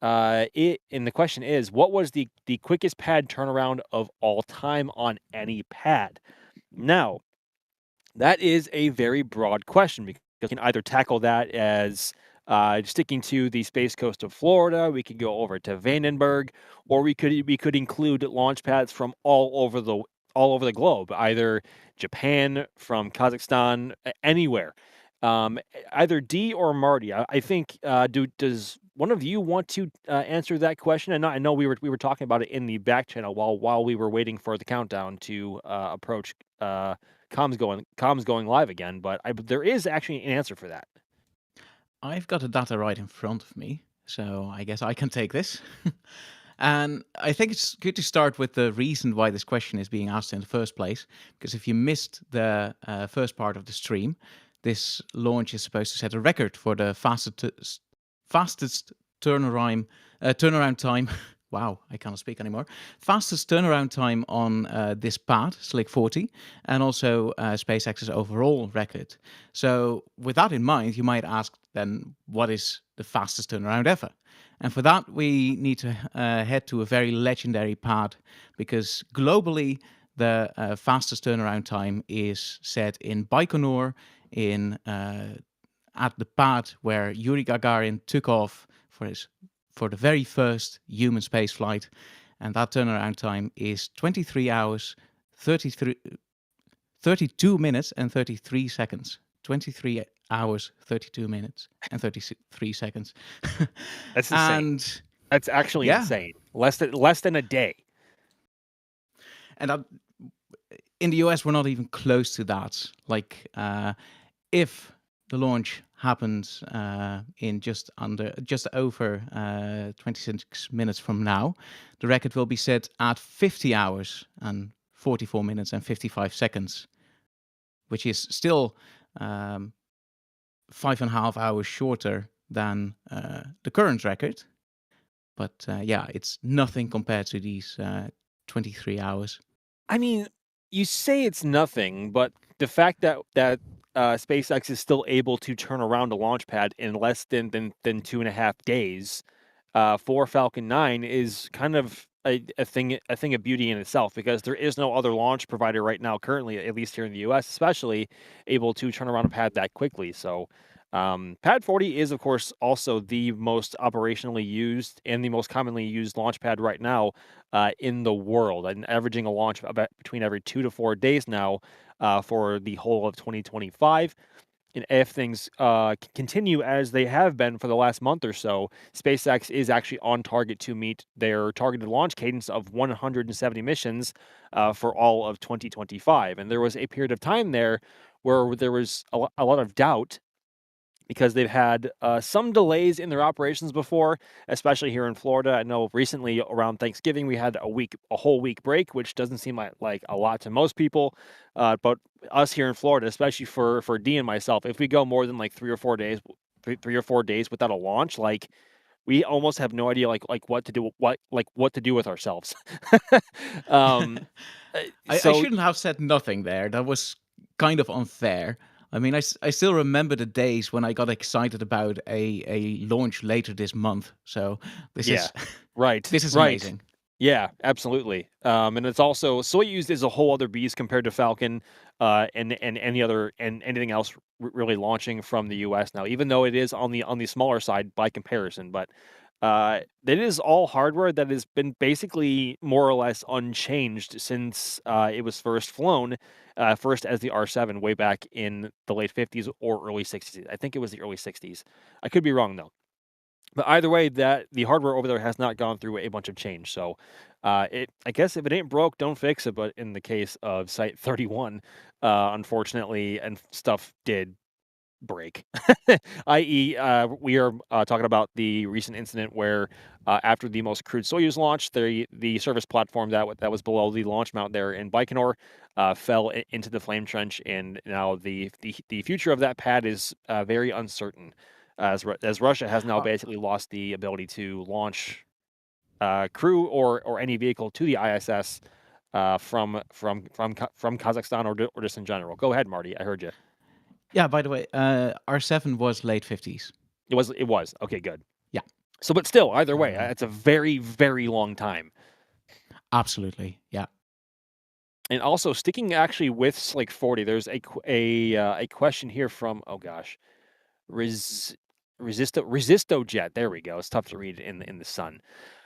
Speaker 7: And the question is, what was the quickest pad turnaround of all time on any pad? Now, that is a very broad question because we can either tackle that as sticking to the space coast of Florida. We could go over to Vandenberg, or we could include launch pads from all over the globe, either Japan, from Kazakhstan, anywhere. Either D or Marty. I think. Does one of you want to answer that question? And I know we were talking about it in the back channel while we were waiting for the countdown to approach. Comms going live again, but there is actually an answer for that.
Speaker 8: I've got the data right in front of me, so I guess I can take this. And I think it's good to start with the reason why this question is being asked in the first place, because if you missed the first part of the stream, this launch is supposed to set a record for the fastest turnaround time. Wow, I cannot speak anymore. Fastest turnaround time on this pad, Slick 40, and also SpaceX's overall record. So, with that in mind, you might ask then, what is the fastest turnaround ever? And for that, we need to head to a very legendary pad because globally, the fastest turnaround time is set in Baikonur at the pad where Yuri Gagarin took off for the very first human space flight, and that turnaround time is 23 hours, 32 minutes and 33 seconds. 23 hours, 32 minutes and 33 seconds.
Speaker 7: That's insane.
Speaker 8: And
Speaker 7: That's actually
Speaker 8: yeah,
Speaker 7: insane. Less than a day.
Speaker 8: and in the US, we're not even close to that. Like, if the launch happens in just over 26 minutes from now, the record will be set at 50 hours and 44 minutes and 55 seconds, which is still 5.5 hours shorter than the current record. But yeah, it's nothing compared to these 23 hours.
Speaker 7: I mean, you say it's nothing, but the fact that SpaceX is still able to turn around a launch pad in less than 2.5 days for Falcon 9 is kind of a thing of beauty in itself because there is no other launch provider right now currently, at least here in the US, especially able to turn around a pad that quickly. So Pad 40 is, of course, also the most operationally used and the most commonly used launch pad right now in the world, and averaging a launch about between every 2 to 4 days now for the whole of 2025. And if things continue as they have been for the last month or so, SpaceX is actually on target to meet their targeted launch cadence of 170 missions for all of 2025. And there was a period of time there where there was a lot of doubt because they've had some delays in their operations before, especially here in Florida. I know recently around Thanksgiving we had a whole week break, which doesn't seem like a lot to most people, but us here in Florida, especially for D and myself, if we go more than like 3 or 4 days, 3 or 4 days without a launch, like we almost have no idea like what to do what to do with ourselves. um,
Speaker 8: I
Speaker 7: so
Speaker 8: shouldn't have said nothing there. That was kind of unfair. I mean, I still remember the days when I got excited about a launch later this month. So this
Speaker 7: yeah,
Speaker 8: is
Speaker 7: right,
Speaker 8: this is
Speaker 7: right.
Speaker 8: amazing.
Speaker 7: Yeah, absolutely. And it's also Soyuz is a whole other beast compared to Falcon, and any other and anything else really launching from the U.S. now. Even though it is on the smaller side by comparison, but it is all hardware that has been basically more or less unchanged since it was first flown, first as the R7 way back in the late 50s or early 60s. I think it was the early 60s. I could be wrong though. But either way, that the hardware over there has not gone through a bunch of change. So, I guess if it ain't broke, don't fix it. But in the case of Site 31, unfortunately, and stuff did break, i.e., we are talking about the recent incident where after the most crewed Soyuz launch, the service platform that was below the launch mount there in Baikonur fell into the flame trench, and now the future of that pad is very uncertain, as Russia has now basically lost the ability to launch crew or any vehicle to the ISS from Kazakhstan or just in general. Go ahead, Marty. I heard you.
Speaker 8: Yeah, by the way, R7 was late 50s.
Speaker 7: It was. Okay, good.
Speaker 8: Yeah.
Speaker 7: So, but still, either way, it's a very, very long time.
Speaker 8: Absolutely. Yeah.
Speaker 7: And also sticking actually with Slick 40, there's a question here from, oh gosh, Resisto Jet. There we go. It's tough to read in the sun.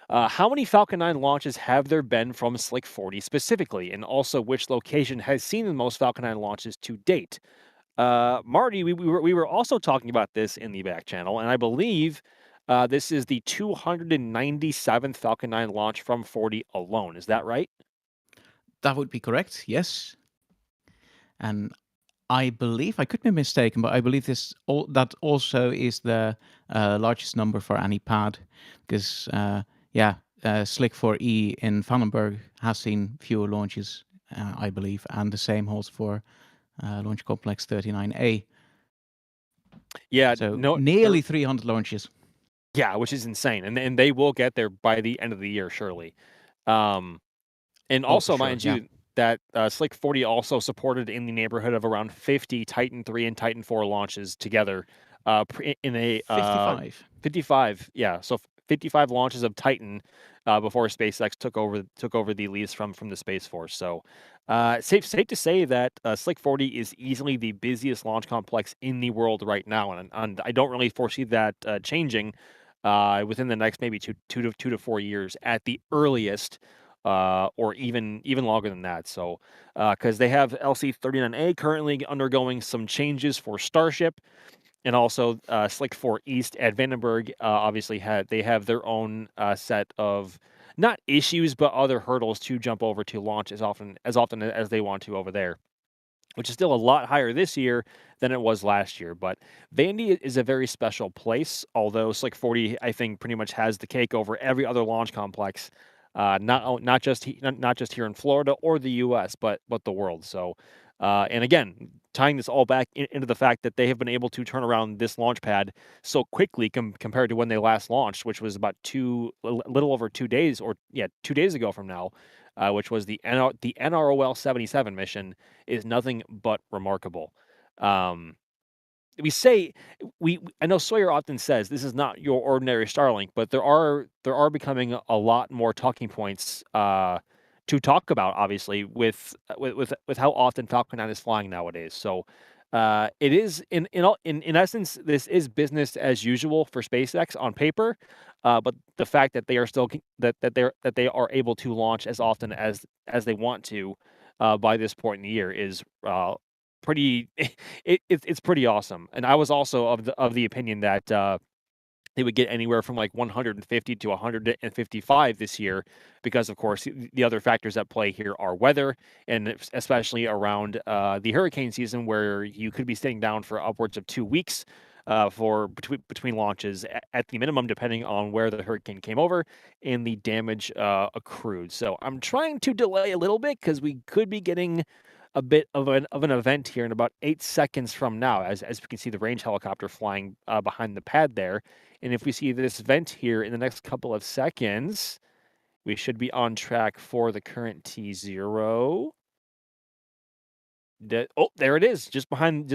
Speaker 7: How many Falcon 9 launches have there been from Slick 40 specifically? And also, which location has seen the most Falcon 9 launches to date? Marty, we were also talking about this in the back channel, and I believe this is the 297th Falcon 9 launch from 40 alone. Is that right?
Speaker 8: That would be correct. Yes. And I believe, I could be mistaken, but I believe that also is the largest number for any pad, because Slick 4E in Vandenberg has seen fewer launches, I believe, and the same holds for Launch Complex 39A.
Speaker 7: Yeah,
Speaker 8: so nearly 300 launches.
Speaker 7: Yeah, which is insane, and they will get there by the end of the year, surely. And also, mind you, that Slick 40 also supported in the neighborhood of around 50 Titan 3 and Titan 4 launches together in a 55, yeah. So 55 launches of Titan before SpaceX took over the lease from the Space Force. So safe to say that Slick 40 is easily the busiest launch complex in the world right now, and I don't really foresee that changing within the next maybe two to 4 years at the earliest. Or even longer than that. So, because they have LC-39A currently undergoing some changes for Starship, and also Slick 4 East at Vandenberg obviously have their own set of not issues but other hurdles to jump over to launch as often as they want to over there, which is still a lot higher this year than it was last year. But Vandy is a very special place, although Slick 40, I think, pretty much has the cake over every other launch complex, not just here in Florida or the U.S., but the world. So, and again, tying this all back into the fact that they have been able to turn around this launch pad so quickly compared to when they last launched, which was about a little over 2 days, 2 days ago from now, which was the NROL 77 mission, is nothing but remarkable. I know Sawyer often says this is not your ordinary Starlink, but there are becoming a lot more talking points to talk about, obviously, with how often Falcon 9 is flying nowadays. So it is in essence, this is business as usual for SpaceX on paper, but the fact that they are still that they are able to launch as often as they want to by this point in the year is pretty it's pretty awesome. And I was also of the opinion that they would get anywhere from like 150 to 155 this year, because of course the other factors at play here are weather, and especially around the hurricane season, where you could be sitting down for upwards of 2 weeks for between launches at the minimum, depending on where the hurricane came over and the damage accrued. So I'm trying to delay a little bit because we could be getting a bit of an event here in about 8 seconds from now, as we can see the range helicopter flying behind the pad there. And if we see this vent here in the next couple of seconds, we should be on track for the current T0. There it is, just behind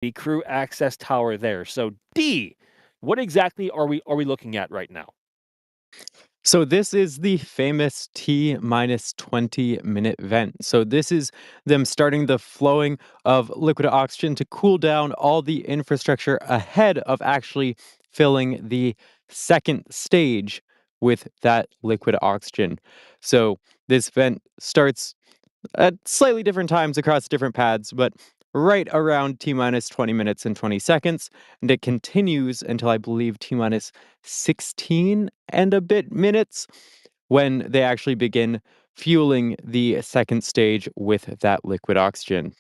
Speaker 7: the crew access tower there. So D, what exactly are we looking at right now?
Speaker 6: So this is the famous T minus 20-minute vent. So this is them starting the flowing of liquid oxygen to cool down all the infrastructure ahead of actually filling the second stage with that liquid oxygen. So this vent starts at slightly different times across different pads, but right around T minus 20 minutes and 20 seconds. And it continues until I believe T minus 16 and a bit minutes, when they actually begin fueling the second stage with that liquid oxygen.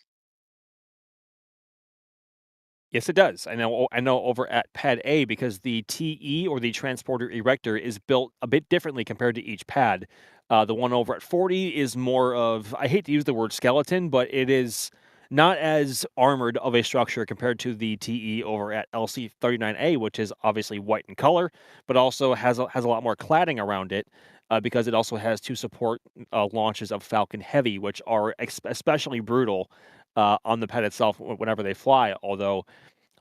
Speaker 7: Yes, it does. I know over at Pad A because the TE or the transporter erector is built a bit differently compared to each pad. The one over at 40 is more of, I hate to use the word skeleton, but it is not as armored of a structure compared to the TE over at LC39A, which is obviously white in color, but also has a lot more cladding around it. Because it also has to support launches of Falcon Heavy, which are especially brutal on the pad itself whenever they fly. Although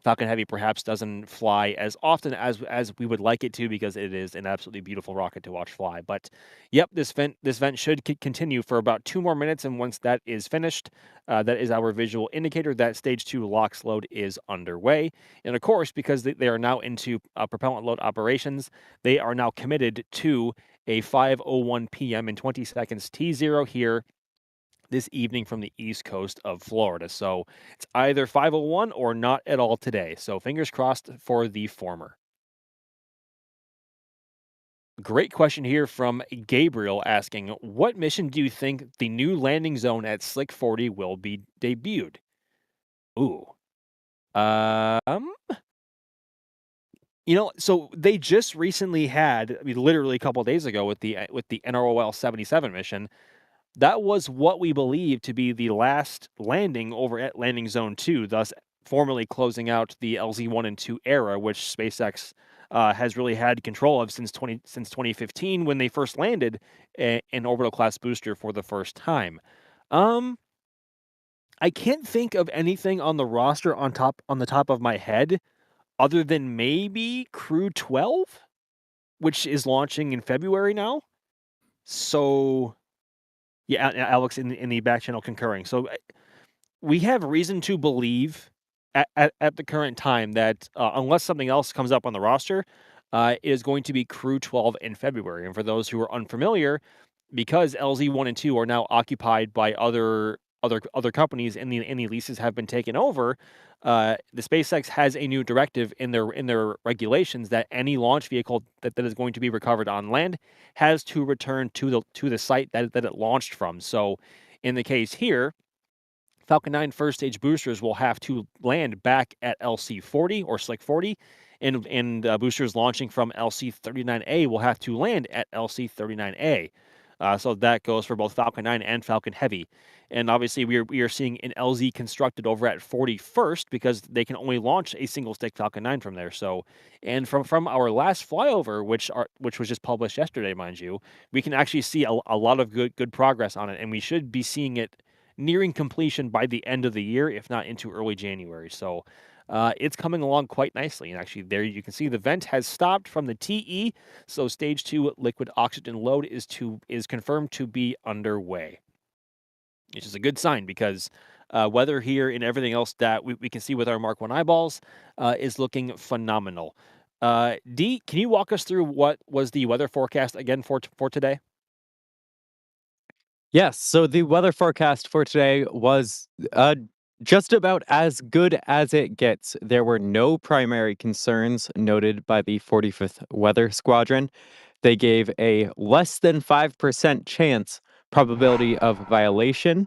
Speaker 7: Falcon Heavy perhaps doesn't fly as often as we would like it to because it is an absolutely beautiful rocket to watch fly. But yep, this vent should continue for about 2 more minutes, and once that is finished, that is our visual indicator that stage 2 LOX load is underway. And of course, because they are now into propellant load operations, they are now committed to a 5:01 p.m. in 20 seconds T0 here this evening from the east coast of Florida. So it's either 5:01 or not at all today. So fingers crossed for the former. Great question here from Gabriel asking, what mission do you think the new landing zone at Slick 40 will be debuted? Ooh. So they just recently had, I mean, literally a couple of days ago with the NROL 77 mission. That was what we believe to be the last landing over at Landing Zone 2, thus formally closing out the LZ-1 and 2 era, which SpaceX has really had control of since 2015 when they first landed an orbital class booster for the first time. I can't think of anything on the roster on the top of my head other than maybe Crew 12, which is launching in February now. So yeah, Alex in the back channel concurring. So we have reason to believe at the current time that unless something else comes up on the roster, it is going to be Crew 12 in February. And for those who are unfamiliar, because LZ1 and 2 are now occupied by other companies and the leases have been taken over, the SpaceX has a new directive in their regulations that any launch vehicle that is going to be recovered on land has to return to the site that it launched from. So in the case here, Falcon 9 first stage boosters will have to land back at LC40 or Slick 40, and boosters launching from LC39A will have to land at LC39A. So that goes for both Falcon 9 and Falcon Heavy. And obviously, we are seeing an LZ constructed over at 40 first because they can only launch a single stick Falcon 9 from there. So, and from our last flyover, which was just published yesterday, mind you, we can actually see a lot of good progress on it, and we should be seeing it nearing completion by the end of the year, if not into early January. So it's coming along quite nicely. And actually, there you can see the vent has stopped from the TE. So stage 2 liquid oxygen load is confirmed to be underway, which is a good sign because weather here and everything else that we can see with our Mark 1 eyeballs is looking phenomenal. D, can you walk us through what was the weather forecast again for today?
Speaker 6: Yes, so the weather forecast for today was just about as good as it gets. There were no primary concerns noted by the 45th Weather Squadron. They gave a less than 5% chance probability of violation.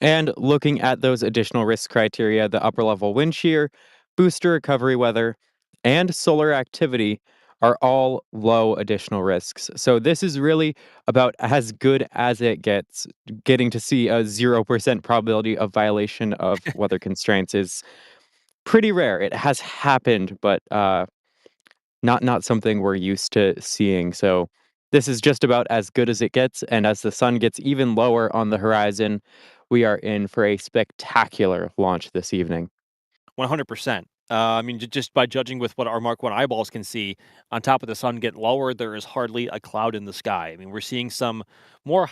Speaker 6: And looking at those additional risk criteria, the upper level wind shear, booster recovery weather, and solar activity are all low additional risks. So this is really about as good as it gets. Getting to see a 0% probability of violation of weather constraints is pretty rare. It has happened, but not something we're used to seeing. So this is just about as good as it gets. And as the sun gets even lower on the horizon, we are in for a spectacular launch this evening.
Speaker 7: 100%. I mean, just by judging with what our Mark 1 eyeballs can see, on top of the sun get lower, there is hardly a cloud in the sky. I mean, we're seeing some more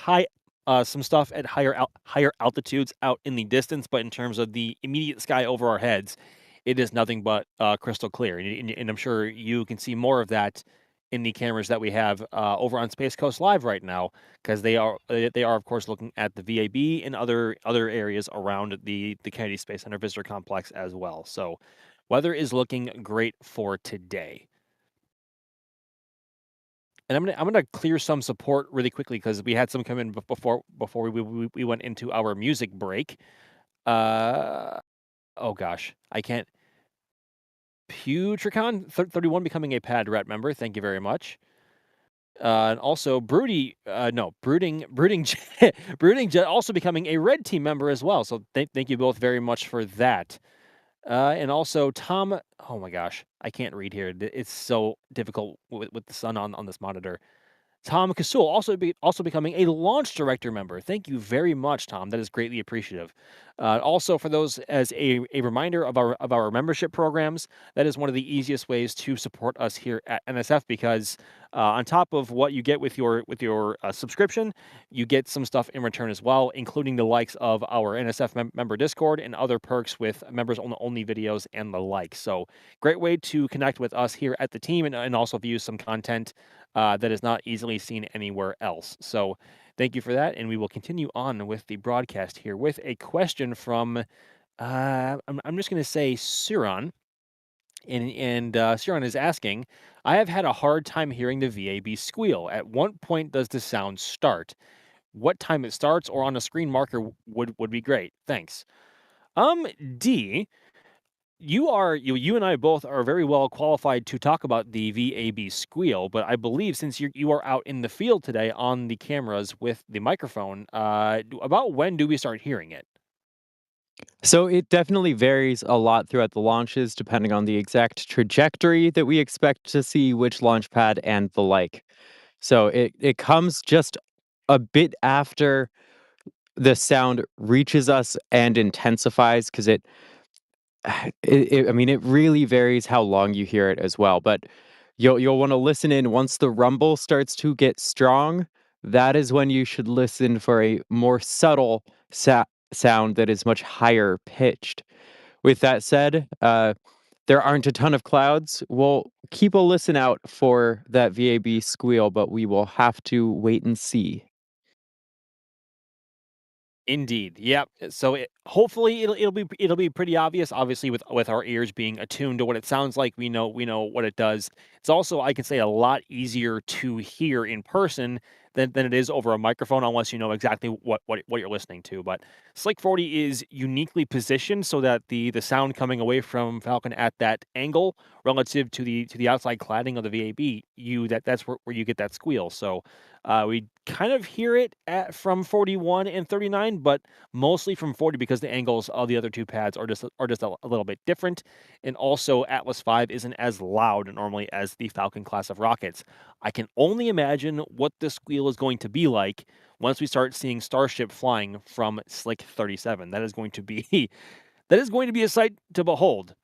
Speaker 7: some stuff at higher altitudes out in the distance, but in terms of the immediate sky over our heads, it is nothing but crystal clear. And I'm sure you can see more of that in the cameras that we have over on Space Coast Live right now, because they are of course looking at the VAB and other areas around the Kennedy Space Center visitor complex as well. So weather is looking great for today. And I'm gonna clear some support really quickly because we had some come in before we went into our music break. Uh, oh gosh, I can't. Putricon 31 becoming a pad rat member. Thank you very much. And also Broody, no, Brooding, Brooding Jet also becoming a red team member as well. So thank you both very much for that. And also Tom, oh my gosh, I can't read here. It's so difficult with the sun on this monitor. Tom Kasul also becoming a launch director member. Thank you very much, Tom. That is greatly appreciative. Also, for those as a reminder of our membership programs, that is one of the easiest ways to support us here at NSF because on top of what you get with your subscription, you get some stuff in return as well, including the likes of our NSF member Discord and other perks with members only videos and the like. So, great way to connect with us here at the team and also view some content that is not easily seen anywhere else. So thank you for that. And we will continue on with the broadcast here with a question from, I'm just going to say Suron. And Suron is asking, I have had a hard time hearing the VAB squeal. At what point does the sound start? What time it starts or on a screen marker would be great. Thanks. D, you and I both are very well qualified to talk about the VAB squeal, but I believe since you are out in the field today on the cameras with the microphone, about when do we start hearing it?
Speaker 6: So it definitely varies a lot throughout the launches, depending on the exact trajectory that we expect to see, which launch pad, and the like. So it comes just a bit after the sound reaches us and intensifies because I mean, it really varies how long you hear it as well. But you'll want to listen in once the rumble starts to get strong. That is when you should listen for a more subtle sound that is much higher pitched. With that said, there aren't a ton of clouds. We'll keep a listen out for that VAB squeal, but we will have to wait and see.
Speaker 7: Indeed. Yep. So hopefully it'll be pretty obvious. Obviously, with our ears being attuned to what it sounds like, we know what it does. It's also, I can say, a lot easier to hear in person than it is over a microphone, unless you know exactly what you're listening to. But Slick 40 is uniquely positioned so that the sound coming away from Falcon at that angle relative to the outside cladding of the VAB, that's where you get that squeal. So we kind of hear it from 41 and 39, but mostly from 40 because the angles of the other two pads are just a little bit different. And also Atlas V isn't as loud normally as the Falcon class of rockets. I can only imagine what the squeal is going to be like once we start seeing Starship flying from Slick 37. That is going to be a sight to behold.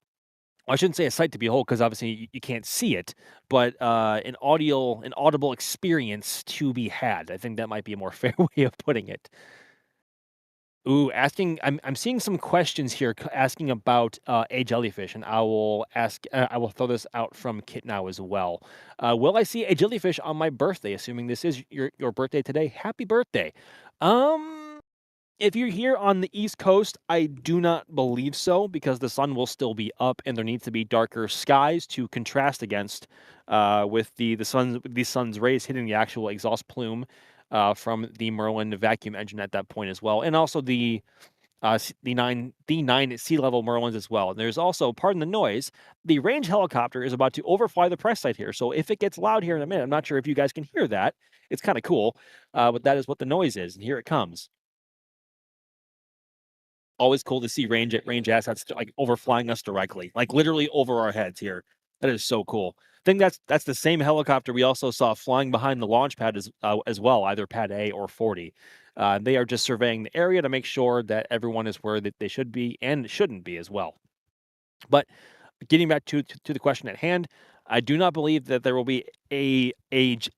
Speaker 7: I shouldn't say a sight to behold because obviously you can't see it, but an audible experience to be had. I think that might be a more fair way of putting it. Ooh, I'm seeing some questions here asking about a jellyfish, and I will throw this out from Kit now as well. Will I see a jellyfish on my birthday? Assuming this is your birthday today, happy birthday. If you're here on the East Coast, I do not believe so because the sun will still be up and there needs to be darker skies to contrast against with the sun's rays hitting the actual exhaust plume from the Merlin vacuum engine at that point as well, and also the nine sea level Merlins as well. And there's also, pardon the noise, the range helicopter is about to overfly the press site here. So if it gets loud here in a minute, I'm not sure if you guys can hear that. It's kind of cool, but that is what the noise is, and here it comes. Always cool to see range assets like overflying us directly, like literally over our heads here. That is so cool. I think that's the same helicopter we also saw flying behind the launch pad as well, either pad A or 40. They are just surveying the area to make sure that everyone is where they should be and shouldn't be as well. But getting back to the question at hand, I do not believe that there will be a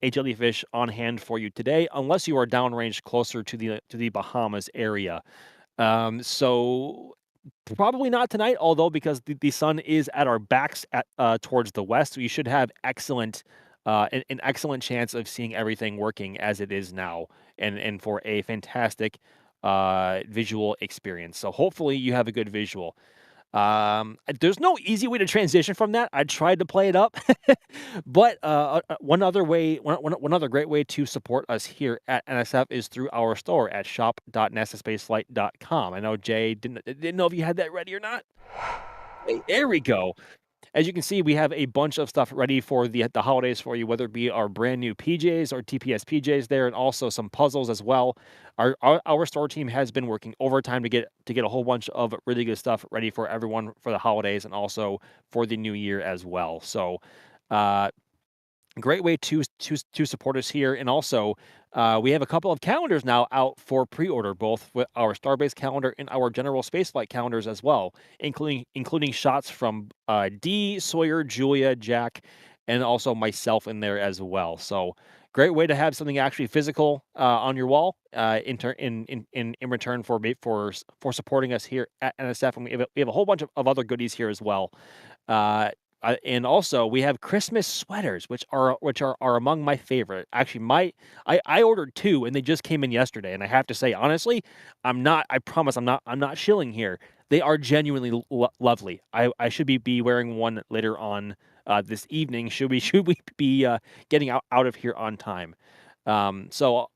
Speaker 7: jellyfish on hand for you today, unless you are downrange closer to the Bahamas area. So probably not tonight, although because the sun is at our backs towards the west, we should have an excellent chance of seeing everything working as it is now, and for a fantastic visual experience. So hopefully you have a good visual. There's no easy way to transition from that. I tried to play it up, but one other great way to support us here at NSF is through our store at shop.nasaspaceflight.com. I know Jay didn't know if you had that ready or not. Hey, there we go. As you can see, we have a bunch of stuff ready for the holidays for you, whether it be our brand new PJs or TPS PJs there, and also some puzzles as well. Our store team has been working overtime to get a whole bunch of really good stuff ready for everyone for the holidays and also for the new year as well. So, great way to support us here, and also we have a couple of calendars now out for pre-order, both with our Starbase calendar and our general spaceflight calendars as well, including shots from Dee, Sawyer, Julia, Jack, and also myself in there as well. So great way to have something actually physical on your wall in return for supporting us here at NSF, and we have a whole bunch of other goodies here as well. And also we have Christmas sweaters, which are among my favorite. Actually, I ordered 2 and they just came in yesterday. And I have to say, honestly, I promise I'm not shilling here. They are genuinely lovely. I should be wearing one later on this evening. Should we be getting out of here on time? So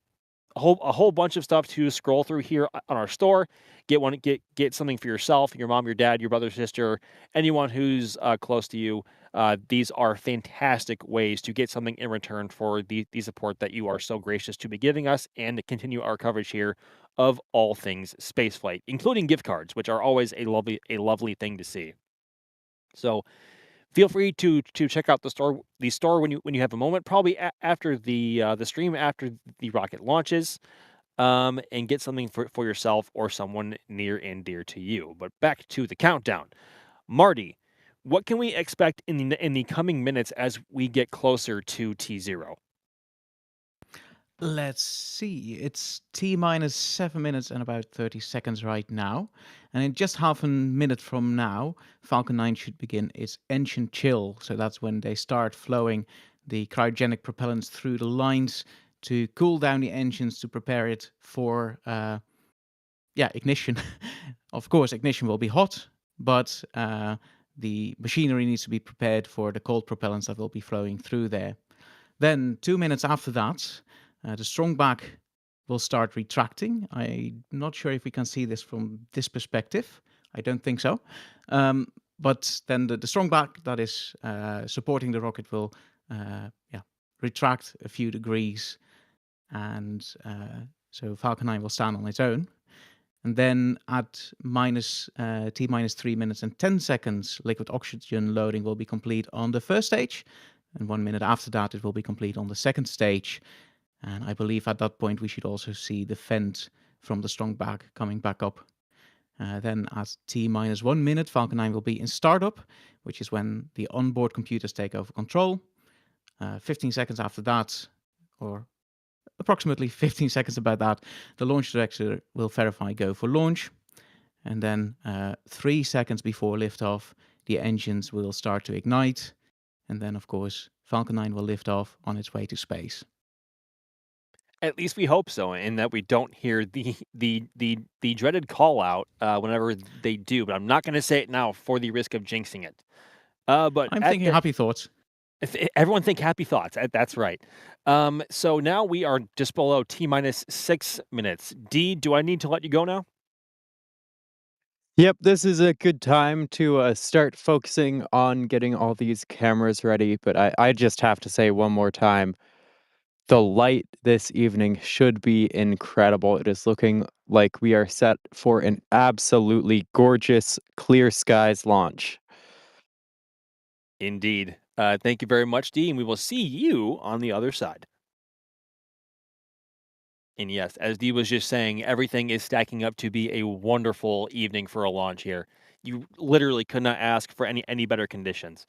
Speaker 7: a whole bunch of stuff to scroll through here on our store. Get something for yourself, your mom, your dad, your brother, sister, anyone who's close to you. These are fantastic ways to get something in return for the support that you are so gracious to be giving us, and to continue our coverage here of all things spaceflight, including gift cards, which are always a lovely thing to see. So feel free to check out the store when you have a moment, probably after the stream, after the rocket launches, and get something for yourself or someone near and dear to you. But back to the countdown. Marty, what can we expect in the coming minutes as we get closer to T0?
Speaker 8: Let's see. It's T minus 7 minutes and about 30 seconds right now. And in just half a minute from now, Falcon 9 should begin its engine chill. So that's when they start flowing the cryogenic propellants through the lines to cool down the engines to prepare it for ignition. Of course, ignition will be hot, but the machinery needs to be prepared for the cold propellants that will be flowing through there. Then 2 minutes after that, the strong back will start retracting. I'm not sure if we can see this from this perspective. I don't think so. But then the strong back that is supporting the rocket will retract a few degrees. And so Falcon 9 will stand on its own. And then at T minus 3 minutes and 10 seconds, liquid oxygen loading will be complete on the first stage. And 1 minute after that, it will be complete on the second stage. And I believe at that point, we should also see the vent from the strong back coming back up. Then at T minus 1 minute, Falcon 9 will be in startup, which is when the onboard computers take over control. 15 seconds after that, or approximately 15 seconds about that, the launch director will verify go for launch. And then 3 seconds before liftoff, the engines will start to ignite. And then, of course, Falcon 9 will lift off on its way to space.
Speaker 7: At least we hope so, and that we don't hear the dreaded call out whenever they do. But I'm not going to say it now for the risk of jinxing it. But
Speaker 8: I'm thinking happy thoughts.
Speaker 7: Everyone think happy thoughts. That's right. So now we are just below T minus 6 minutes. Dee, do I need to let you go now?
Speaker 6: Yep, this is a good time to start focusing on getting all these cameras ready. But I just have to say one more time, the light this evening should be incredible. It is looking like we are set for an absolutely gorgeous clear skies launch.
Speaker 7: Indeed. Thank you very much, Dee, and we will see you on the other side. And yes, as Dee was just saying, everything is stacking up to be a wonderful evening for a launch here. You literally could not ask for any better conditions.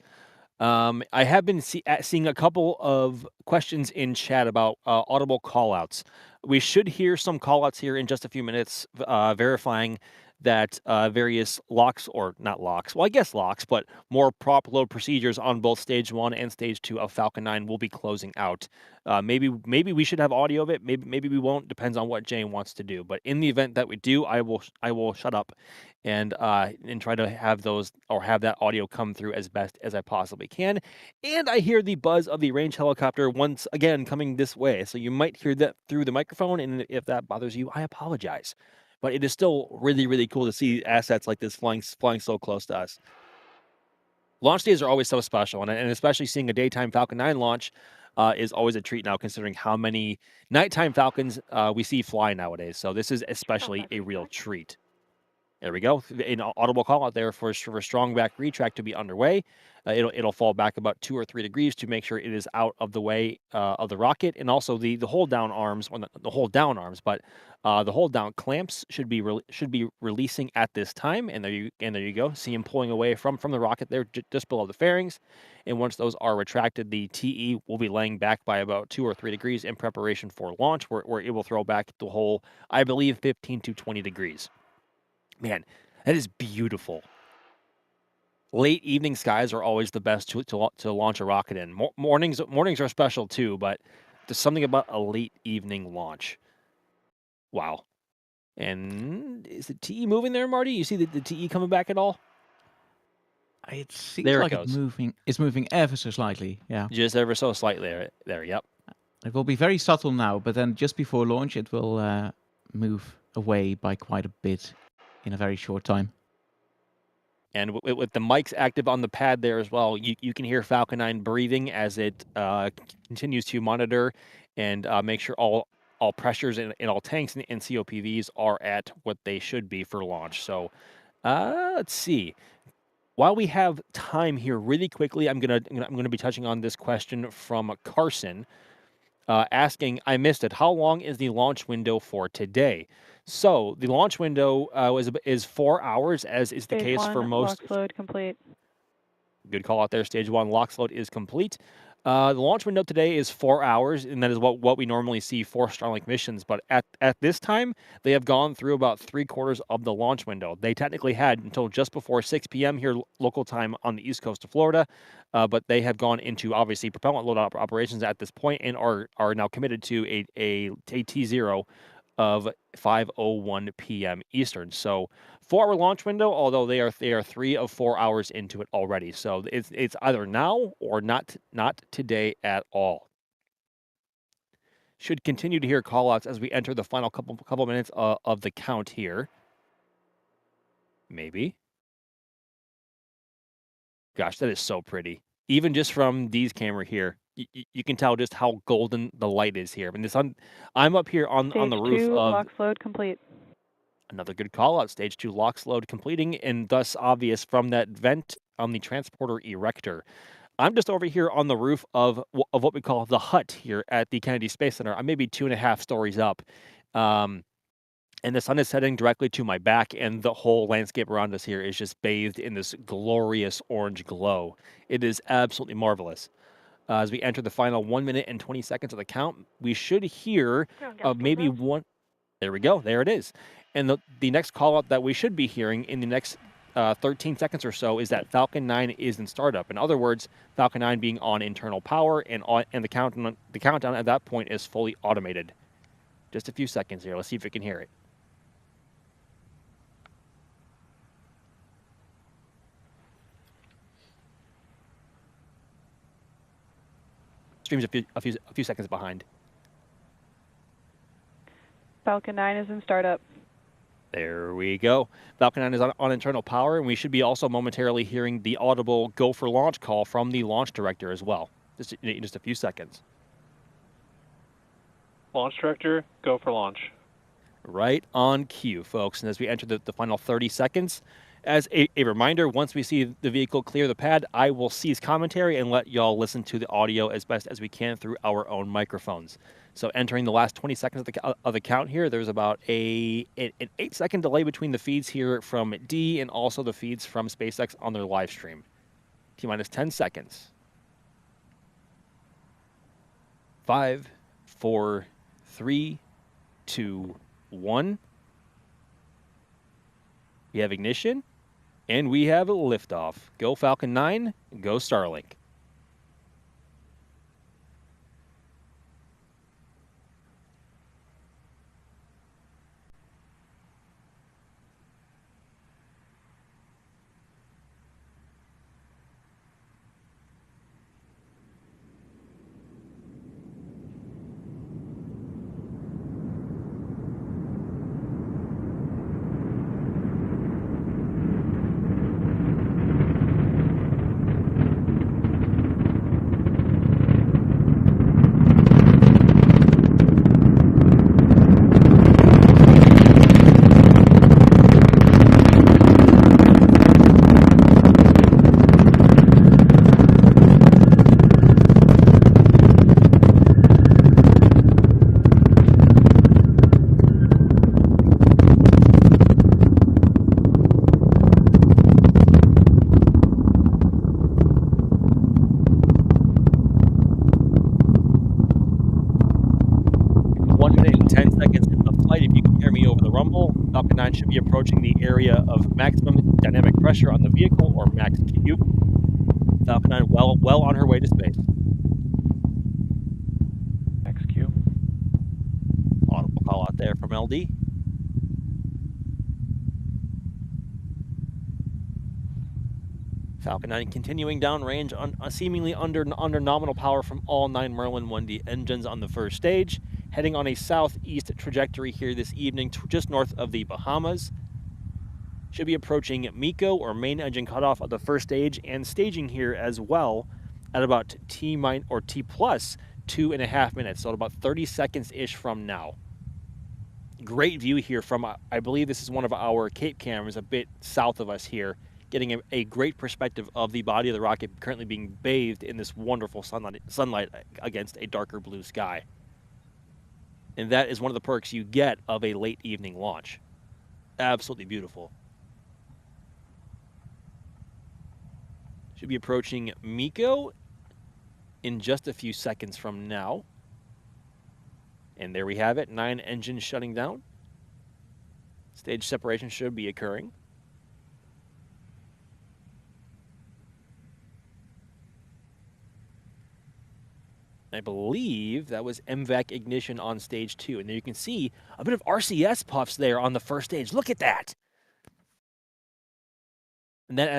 Speaker 7: I have been seeing a couple of questions in chat about audible callouts. We should hear some callouts here in just a few minutes, verifying that various locks, or not locks, well, I guess locks, but more prop load procedures on both stage 1 and stage 2 of Falcon 9 will be closing out. Maybe we should have audio of it. Maybe we won't. Depends on what Jane wants to do. But in the event that we do, I will shut up and try to have those, or have that audio come through as best as I possibly can. And I hear the buzz of the range helicopter once again coming this way, so you might hear that through the microphone. And if that bothers you, I apologize. But it is still really, really cool to see assets like this flying so close to us. Launch days are always so special, and especially seeing a daytime Falcon 9 launch is always a treat now, considering how many nighttime Falcons we see fly nowadays. So this is especially a real treat. There we go. An audible call out there for strong back retract to be underway. It'll fall back about 2 or 3 degrees to make sure it is out of the way of the rocket, and also the hold down arms, or the hold down arms, but the hold down clamps should be releasing at this time. And there you go. See them pulling away from the rocket there, just below the fairings. And once those are retracted, the TE will be laying back by about 2 or 3 degrees in preparation for launch, where it will throw back the whole, I believe, 15 to 20 degrees. Man, that is beautiful. Late evening skies are always the best to launch a rocket in. Mornings are special too, but there's something about a late evening launch. Wow. And is the TE moving there, Marty? You see the TE coming back at all?
Speaker 8: It seems
Speaker 7: There it
Speaker 8: like
Speaker 7: goes.
Speaker 8: it's moving ever so slightly. Yeah.
Speaker 7: Just ever so slightly there. Yep.
Speaker 8: It will be very subtle now, but then just before launch, it will move away by quite a bit in a very short time.
Speaker 7: And with the mics active on the pad there as well, you can hear Falcon 9 breathing as it continues to monitor and make sure all pressures in all tanks and COPVs are at what they should be for launch. So let's see. While we have time here, really quickly, I'm gonna be touching on this question from Carson, asking, I missed it. How long is the launch window for today? So the launch window is 4 hours, as is the
Speaker 10: Stage
Speaker 7: case
Speaker 10: 1,
Speaker 7: for most.
Speaker 10: LOX load complete.
Speaker 7: Good call out there. Stage 1 LOX load is complete. The launch window today is 4 hours, and that is what we normally see for Starlink missions. But at this time, they have gone through about 3/4 of the launch window. They technically had until just before 6 p.m. here local time on the east coast of Florida, but they have gone into, obviously, propellant load operations at this point and are now committed to a T0 of 5:01 p.m. Eastern. So 4-hour launch window, although they are 3 of 4 hours into it already. So it's either now or not today at all. Should continue to hear callouts as we enter the final couple minutes of the count here. Maybe. Gosh, that is so pretty. Even just from Dee's camera here, you can tell just how golden the light is here. I mean, I'm up here on the roof
Speaker 10: Stage 2,
Speaker 7: of.
Speaker 10: LOX load complete.
Speaker 7: Another good call out. Stage 2 LOX load completing, and thus obvious from that vent on the transporter erector. I'm just over here on the roof of what we call the hut here at the Kennedy Space Center. I'm maybe 2.5 stories up. And the sun is setting directly to my back, and the whole landscape around us here is just bathed in this glorious orange glow. It is absolutely marvelous. As we enter the final 1 minute and 20 seconds of the count, we should hear maybe one. There we go. There it is. And the next call out that we should be hearing in the next 13 seconds or so is that Falcon 9 is in startup. In other words, Falcon 9 being on internal power, and the countdown at that point is fully automated. Just a few seconds here. Let's see if we can hear it. Stream's a few seconds behind.
Speaker 10: Falcon 9 is in startup.
Speaker 7: There we go. Falcon 9 is on internal power, and we should be also momentarily hearing the audible go for launch call from the launch director as well. Just in just a few seconds.
Speaker 3: Launch director, go for launch.
Speaker 7: Right on cue, folks. And as we enter the final 30 seconds, as a reminder, once we see the vehicle clear the pad, I will cease commentary and let y'all listen to the audio as best as we can through our own microphones. So entering the last 20 seconds of the count here, there's about an 8-second delay between the feeds here from D and also the feeds from SpaceX on their live stream. T-minus 10 seconds. 5, 4, 3, 2, 1. We have ignition, and we have a liftoff. Go Falcon 9, go Starlink. Falcon 9 should be approaching the area of maximum dynamic pressure on the vehicle, or max Q. Falcon 9 well on her way to space.
Speaker 2: Max Q.
Speaker 7: Audible call out there from LD. Falcon 9 continuing downrange on seemingly under nominal power from all 9 Merlin 1D engines on the first stage, heading on a southeast trajectory here this evening, just north of the Bahamas. Should be approaching MECO, or main engine cutoff, of the first stage, and staging here as well at about T plus 2.5 minutes, so at about 30 seconds ish from now. Great view here from, I believe this is one of our Cape cameras a bit south of us here, getting a great perspective of the body of the rocket currently being bathed in this wonderful sunlight against a darker blue sky. And that is one of the perks you get of a late evening launch. Absolutely beautiful. Should be approaching MECO in just a few seconds from now. And there we have it, 9 engines shutting down. Stage separation should be occurring. I believe that was MVAC ignition on stage 2. And there you can see a bit of RCS puffs there on the first stage. Look at that. And that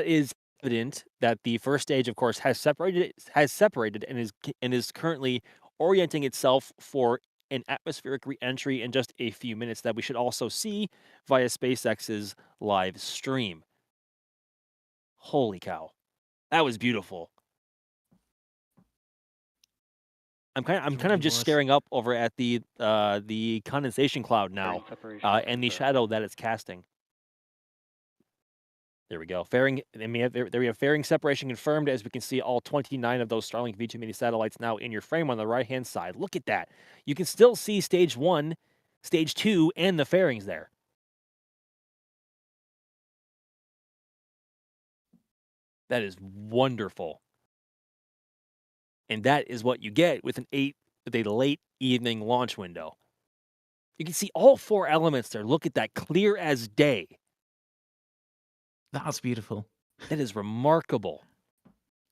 Speaker 7: is evident that the first stage, of course, has separated and is currently orienting itself for an atmospheric re-entry in just a few minutes that we should also see via SpaceX's live stream. Holy cow. That was beautiful. I'm kind of just staring up over at the condensation cloud now, and the shadow that it's casting. There we go. Fairing, there we have fairing separation confirmed, as we can see all 29 of those Starlink V2 mini satellites now in your frame on the right-hand side. Look at that. You can still see stage 1, stage 2, and the fairings there. That is wonderful. And that is what you get with a late evening launch window. You can see all 4 elements there. Look at that, clear as day.
Speaker 8: That's beautiful.
Speaker 7: That is remarkable.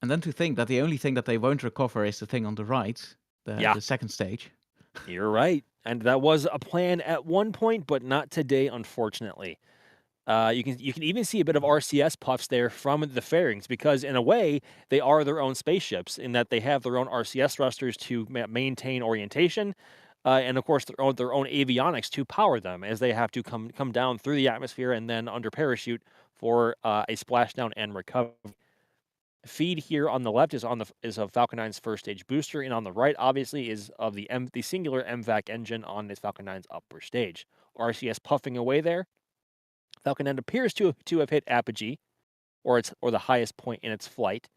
Speaker 8: And then to think that the only thing that they won't recover is the thing on the right, the second stage.
Speaker 7: You're right. And that was a plan at one point, but not today, unfortunately. You can even see a bit of RCS puffs there from the fairings, because in a way they are their own spaceships in that they have their own RCS thrusters to maintain orientation, and of course their own avionics to power them as they have to come down through the atmosphere and then under parachute for a splashdown and recovery. Feed here on the left is of Falcon 9's first stage booster, and on the right, obviously, is of the singular MVAC engine on this Falcon 9's upper stage. RCS puffing away there. Falcon 9 appears to have hit apogee, or the highest point in its flight.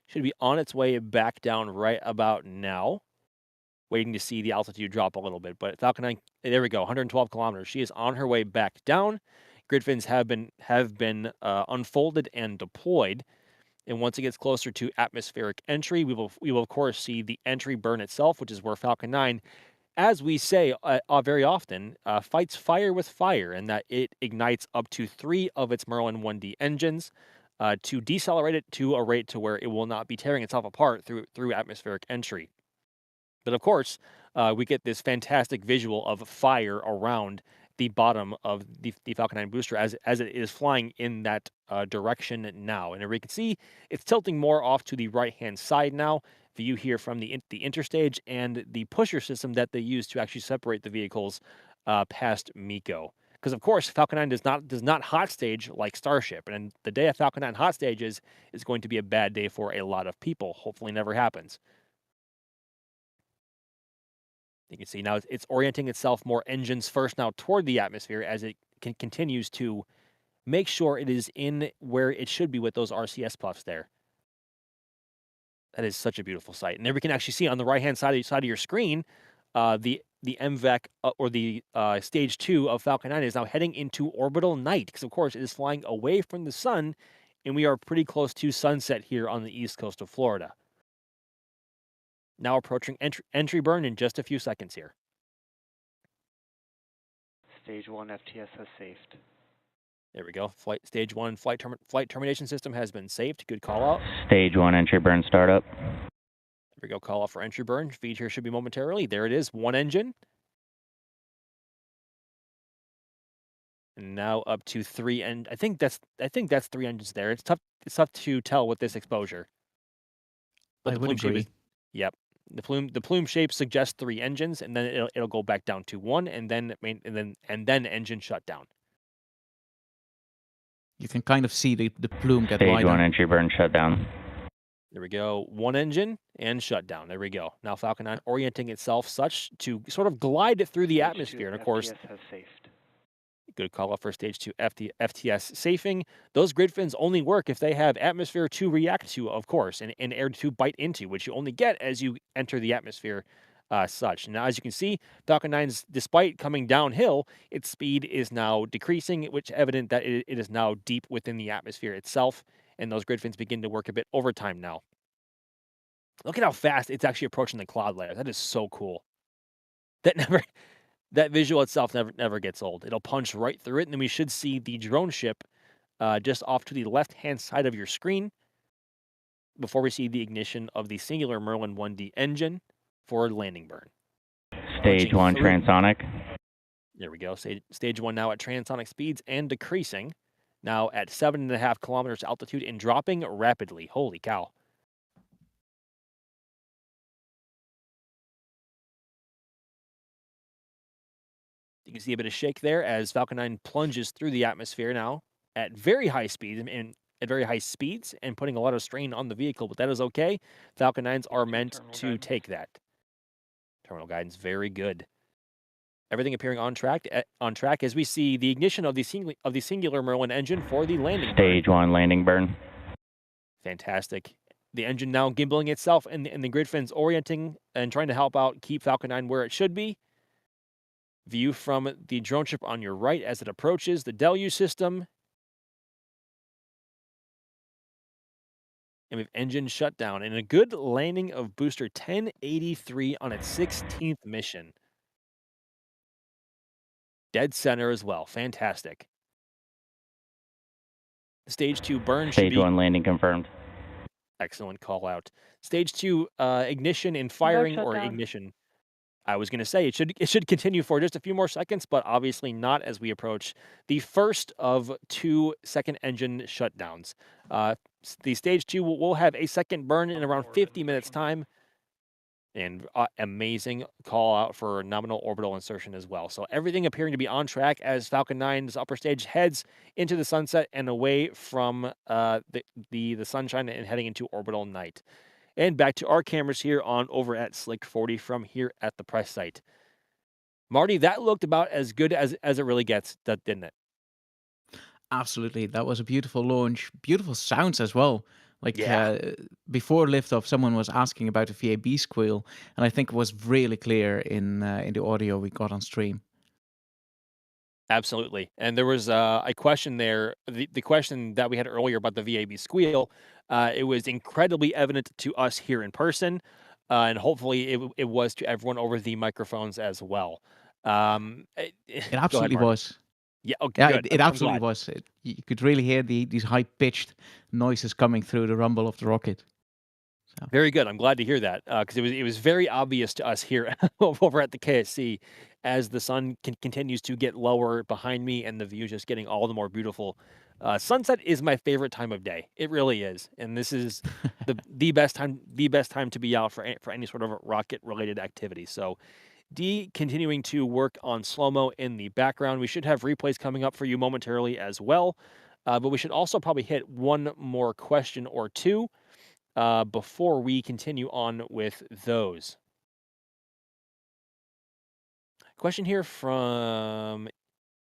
Speaker 7: Should be on its way back down right about now. Waiting to see the altitude drop a little bit, but Falcon 9, there we go, 112 kilometers. She is on her way back down. Grid fins have been unfolded and deployed. And once it gets closer to atmospheric entry, we will of course see the entry burn itself, which is where Falcon 9 as we say very often, fights fire with fire, and that it ignites up to 3 of its Merlin 1D engines to decelerate it to a rate to where it will not be tearing itself apart through atmospheric entry. But of course, we get this fantastic visual of fire around the bottom of the Falcon 9 booster as it is flying in that direction now. And we can see it's tilting more off to the right-hand side now. View here from the interstage and the pusher system that they use to actually separate the vehicles past MECO. Because of course, Falcon 9 does not hot stage like Starship, and the day a Falcon 9 hot stages is going to be a bad day for a lot of people. Hopefully, never happens. You can see now it's orienting itself more engines first now toward the atmosphere as it continues to make sure it is in where it should be with those RCS puffs there. That is such a beautiful sight. And there we can actually see on the right-hand side of your screen, the MVAC or the stage 2 of Falcon 9 is now heading into orbital night because, of course, it is flying away from the sun, and we are pretty close to sunset here on the east coast of Florida. Now approaching entry burn in just a few seconds here.
Speaker 2: Stage 1 FTS has saved.
Speaker 7: There we go. Stage 1 flight termination system has been saved. Good call out.
Speaker 4: Stage 1 entry burn startup.
Speaker 7: There we go. Call out for entry burn. Feed here should be momentarily. There it is. 1 engine. And now up to 3, and I think that's 3 engines there. It's tough to tell with this exposure. But
Speaker 8: I would agree.
Speaker 7: Yep. The plume shape suggests 3 engines, and then it'll go back down to 1, and then engine shutdown.
Speaker 8: You can kind of see the plume get
Speaker 4: Stage
Speaker 8: wider.
Speaker 4: 1 entry burn shutdown.
Speaker 7: There we go. 1 engine and shutdown. There we go. Now Falcon 9 orienting itself such to sort of glide it through the atmosphere, and of course,
Speaker 2: FTS has saved.
Speaker 7: good call out for stage 2 FTS safing. Those grid fins only work if they have atmosphere to react to, of course, and air to bite into, which you only get as you enter the atmosphere such. Now, as you can see, Falcon 9's, despite coming downhill, its speed is now decreasing, which is evident that it is now deep within the atmosphere itself, and those grid fins begin to work a bit overtime now. Look at how fast it's actually approaching the cloud layer. That is so cool. That visual itself never gets old. It'll punch right through it, and then we should see the drone ship just off to the left-hand side of your screen before we see the ignition of the singular Merlin 1D engine for landing burn.
Speaker 4: Stage 1 transonic.
Speaker 7: There we go. Stage 1 now at transonic speeds and decreasing. Now at 7.5 kilometers altitude and dropping rapidly. Holy cow. You can see a bit of shake there as Falcon 9 plunges through the atmosphere now at very high speeds and putting a lot of strain on the vehicle, but that is okay. Falcon 9s are meant to take that. Terminal guidance, very good. Everything appearing on track as we see the ignition of the singular Merlin engine for the landing burn.
Speaker 4: Stage 1 landing burn.
Speaker 7: Fantastic. The engine now gimbaling itself and the grid fins orienting and trying to help out keep Falcon 9 where it should be. View from the drone ship on your right as it approaches the deluge system. And we have engine shutdown and a good landing of booster 1083 on its 16th mission. Dead center as well. Fantastic. Stage 2 burn should be...
Speaker 4: Stage 1 landing confirmed.
Speaker 7: Excellent call out. Stage 2 ignition and firing or ignition. I was going to say it should continue for just a few more seconds, but obviously not as we approach the first of 2 second engine shutdowns. The stage 2 will have a second burn in around 50 minutes time, and amazing call out for nominal orbital insertion as well. So everything appearing to be on track as Falcon 9's upper stage heads into the sunset and away from the sunshine and heading into orbital night. And back to our cameras here over at Slick 40 from here at the press site. Marty, that looked about as good as it really gets, didn't it?
Speaker 8: Absolutely. That was a beautiful launch. Beautiful sounds as well. Like before liftoff, someone was asking about the VAB squeal, and I think it was really clear in the audio we got on stream.
Speaker 7: Absolutely. And there was a question there, the question that we had earlier about the VAB squeal. It was incredibly evident to us here in person. and hopefully it was to everyone over the microphones as well.
Speaker 8: It
Speaker 7: Go ahead,
Speaker 8: absolutely
Speaker 7: Marty.
Speaker 8: was.
Speaker 7: Yeah, okay,
Speaker 8: Yeah,
Speaker 7: good.
Speaker 8: it
Speaker 7: I'm
Speaker 8: absolutely
Speaker 7: glad.
Speaker 8: was. You could really hear these high-pitched noises coming through the rumble of the rocket. So.
Speaker 7: Very good. I'm glad to hear that because it was very obvious to us here over at the KSC as the sun continues to get lower behind me and the view just getting all the more beautiful. Sunset is my favorite time of day. It really is, and this is the best time to be out for any sort of rocket related activity. So, D continuing to work on slow mo in the background. We should have replays coming up for you momentarily as well, but we should also probably hit one more question or two before we continue on with those. Question here from